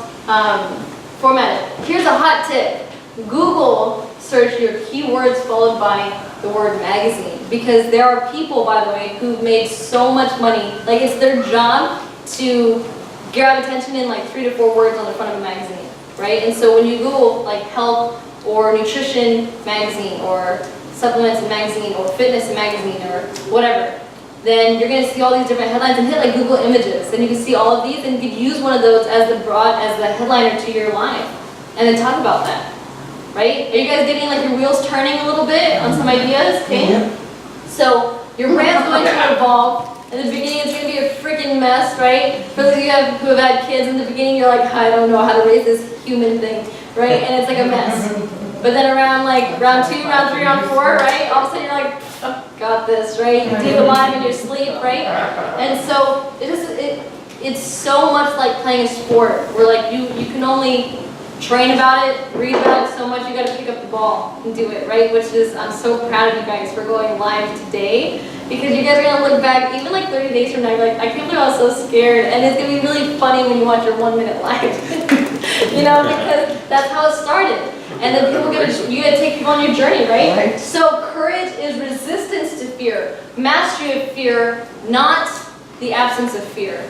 formatted. Here's a hot tip. Google search your keywords followed by the word magazine. Because there are people, by the way, who've made so much money. Like, it's their job to grab attention in like 3 to 4 words on the front of a magazine, right? And so when you Google like health or nutrition magazine or supplements magazine or fitness magazine or whatever, then you're going to see all these different headlines, and hit like Google Images, and you can see all of these, and you could use one of those as the headliner to your live, and then talk about that, right? Are you guys getting like your wheels turning a little bit on some ideas? Okay. So your brand's going to evolve. In the beginning, it's going to be a freaking mess, right? For those of you who have had kids, in the beginning, you're like, I don't know how to raise this human thing, right? And it's like a mess. But then around like round 2, round 3, round 4, right? All of a sudden you're like, oh, got this, right? You do the live in your sleep, right? And so it's so much like playing a sport, where like you can only train about it, read about it so much, you got to pick up the ball and do it, right? Which is, I'm so proud of you guys for going live today, because you guys are going to look back even like 30 days from now, you're like, I can't believe I was so scared, and it's going to be really funny when you watch your 1-minute live, because that's how it started. And then you gotta take people on your journey, right? So courage is resistance to fear, mastery of fear, not the absence of fear.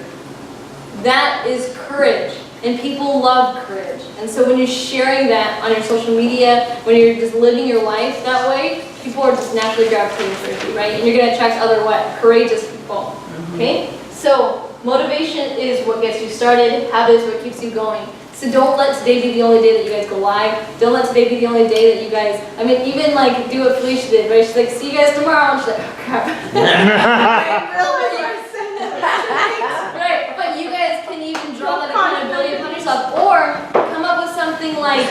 That is courage, and people love courage. And so when you're sharing that on your social media, when you're just living your life that way, people are just naturally gravitating towards you, right? And you're gonna attract other what? Courageous people, okay? So motivation is what gets you started, habit is what keeps you going. So don't let today be the only day that you guys go live. Don't let today be the only day that you guys, even like do what Felicia did, right? She's like, see you guys tomorrow. And she's like, oh crap. Right, but you guys can even draw that accountability upon yourself, or come up with something like,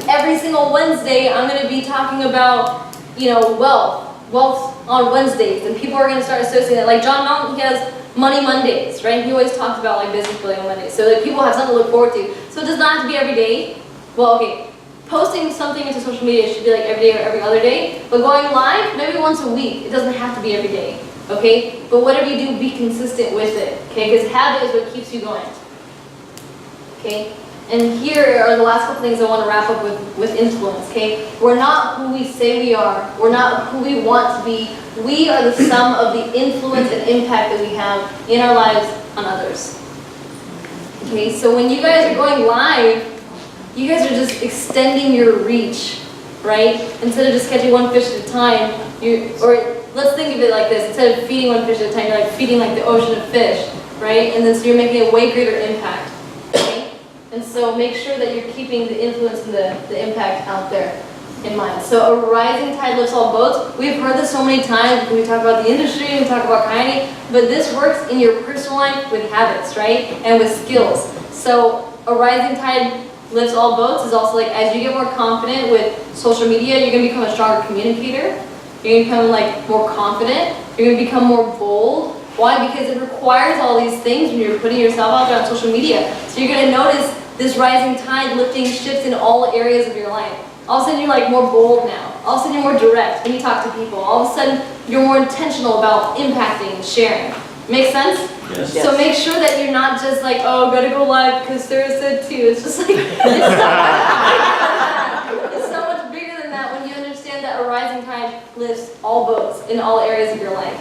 every single Wednesday, I'm gonna be talking about, wealth on Wednesdays, and people are gonna start associating it. Like John Mountain, he has Money Mondays, right? He always talks about like business building on Mondays, so that people have something to look forward to. So it does not have to be every day. Well, okay, posting something into social media should be like every day or every other day, but going live, maybe once a week. It doesn't have to be every day, okay? But whatever you do, be consistent with it, okay? Because habit is what keeps you going, okay? And here are the last couple things I want to wrap up with influence, okay? We're not who we say we are. We're not who we want to be. We are the sum of the influence and impact that we have in our lives on others. Okay, so when you guys are going live, you guys are just extending your reach, right? Instead of just catching one fish at a time, or let's think of it like this. Instead of feeding one fish at a time, you're like feeding like the ocean of fish, right? And then so you're making a way greater impact. And so make sure that you're keeping the influence and the impact out there in mind. So a rising tide lifts all boats. We've heard this so many times when we talk about the industry, we talk about Kayani, but this works in your personal life with habits, right? And with skills. So a rising tide lifts all boats is also like, as you get more confident with social media, you're gonna become a stronger communicator. You're gonna become like more confident. You're gonna become more bold. Why? Because it requires all these things when you're putting yourself out there on social media. So you're gonna notice this rising tide lifting ships in all areas of your life. All of a sudden you're like more bold now. All of a sudden you're more direct when you talk to people. All of a sudden you're more intentional about impacting and sharing. Make sense? Yes. So make sure that you're not just like, oh, gotta go live because Sarah said to. It's just like, it's so much bigger than that when you understand that a rising tide lifts all boats in all areas of your life.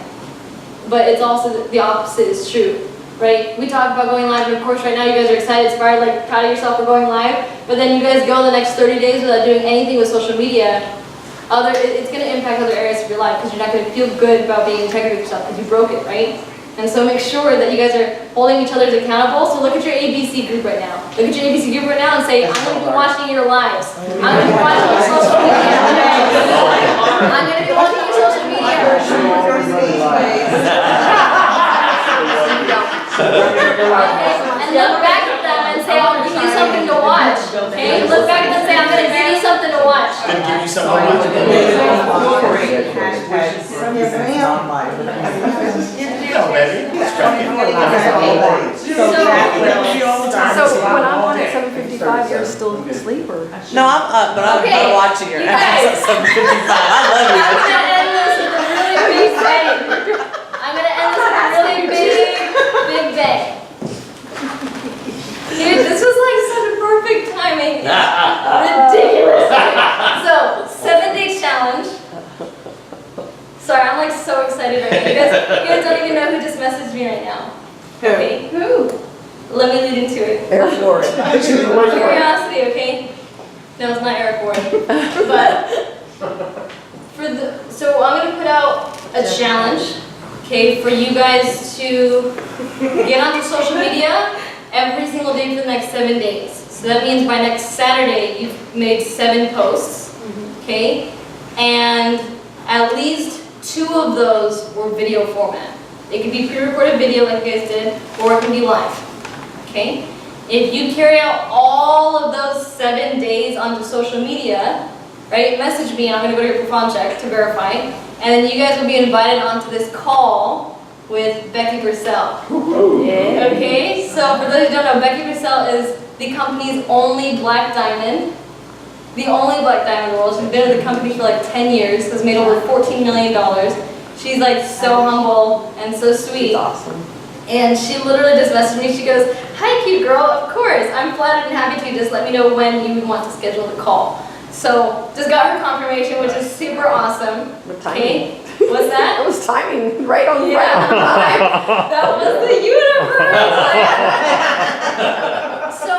But it's also the opposite is true, right? We talked about going live, and of course right now you guys are excited, inspired, like proud of yourself for going live, but then you guys go the next 30 days without doing anything with social media. It's gonna impact other areas of your life because you're not gonna feel good about being integrated with yourself because you broke it, right? And so make sure that you guys are holding each other accountable. So look at your ABC group right now. Look at your ABC group right now and say, I'm going to be watching your lives. I'm going to be watching your social media. I'm going to be watching your social media. And look back at them and say, I'll give you something to watch. Okay? Look back at them and say, I'm going to give you something to watch. Gonna give you something to watch. So when I'm on at 7:55, you're still asleep or? No, I'm up, but I'm Okay, watching your you ass at 7:55. I love I'm you. gonna end this with a really big bang. I'm gonna end this with a really big bang. Dude, this was like such a perfect timing. Ridiculous. So, 7-day challenge. Sorry, I'm like so excited right now. You guys don't even know who just messaged me right now. Okay. Who? Let me lead into it. Eric Warren. Curiosity, okay? No, it's not Eric Warren. But so I'm gonna put out a challenge, okay, for you guys to get onto social media every single day for the next 7 days. So that means by next Saturday you've made 7 posts, okay? And at least 2 of those were video format. It could be pre-recorded video like you guys did, or it can be live. Okay? If you carry out all of those 7 days onto social media, right, message me and I'm going to go to your profile check to verify, and then you guys will be invited onto this call with Becky Purcell. Yeah. Okay? So for those who don't know, Becky Purcell is the company's only black diamond. The only black diamond in the world. She's been with the company for like 10 years, has made over $14 million. She's like so humble and so sweet. That's awesome. And she literally just messaged me. She goes, "Hi, cute girl. Of course. I'm flattered and happy to. Just let me know when you would want to schedule the call." So just got her confirmation, which is super awesome. What Okay. What's that? It was timing right on the Yeah. That was the universe. So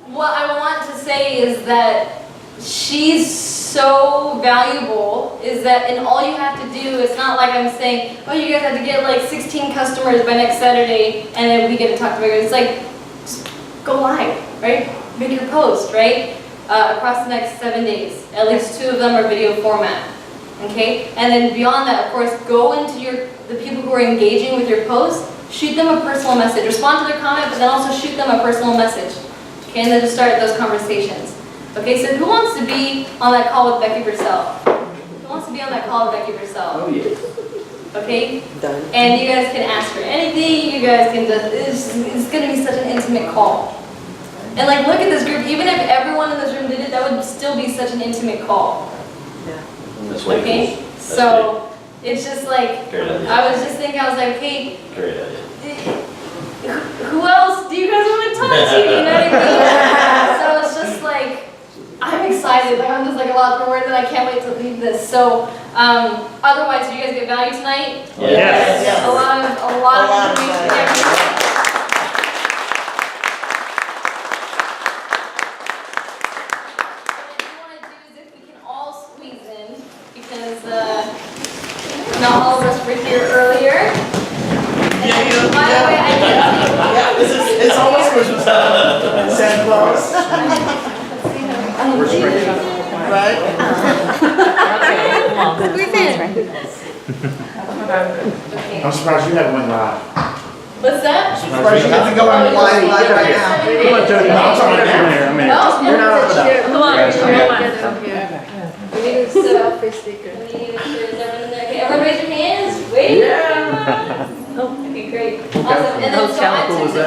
what I want to say is that she's so valuable, is that in all you have to do, it's not like I'm saying, oh, you guys have to get like 16 customers by next Saturday and then we get to talk to you. It's like, just go live, right? Make your post, right? Across the next 7 days. At least 2 of them are video format. Okay? And then beyond that, of course, go into the people who are engaging with your post, shoot them a personal message. Respond to their comment, but then also shoot them a personal message. Okay? And then just start those conversations. Okay, so who wants to be on that call with Becky Purcell? Who wants to be on that call with Becky Purcell? Oh, yeah. Okay? Done. And you guys can ask for anything, you guys can just, it's going to be such an intimate call. And like, look at this group, even if everyone in this room did it, that would still be such an intimate call. That's way Okay? cool. That's So, it's just like, Great idea. I was just thinking, I was like, okay, Great idea. who else do you guys want to talk to? You know what I mean? So it's just like, I'm excited. Like I'm just like a lot more words and I can't wait to leave this. So otherwise, do you guys get value tonight? Yes. A lot of information there. What I want to do is if we can all squeeze in, because not all of us were here earlier. By the way, I did Yeah, it's almost Christmas time. Santa Claus. Right? I'm surprised you haven't went live. What's that? Surprised you haven't gone live right now. Come on, Tony. I'm sorry, I'm here. I'm here. No, You're not up for that. come on. We need a selfie sticker. Okay, everyone raise your hands. Wait. Okay, great. Awesome. And then so I took the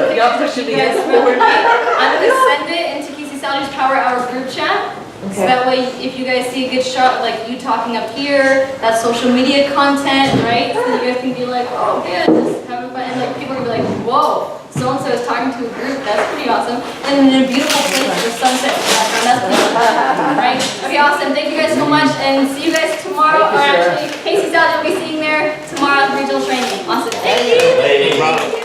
picture you guys forward. I'm going to send it into Casey Salary's Power Hour group chat. So that way, if you guys see a good shot, like you talking up here, that's social media content, right? So you guys can be like, oh, good, just having fun. And And like people are gonna be like, whoa, so-and-so is talking to a group, that's pretty awesome. And in a beautiful place with the sunset in the background, that's pretty awesome, right? Okay, awesome, thank you guys so much, and see you guys tomorrow, or actually, Casey's out, you'll be seeing there tomorrow at the regional training. Awesome, thank you. Hey.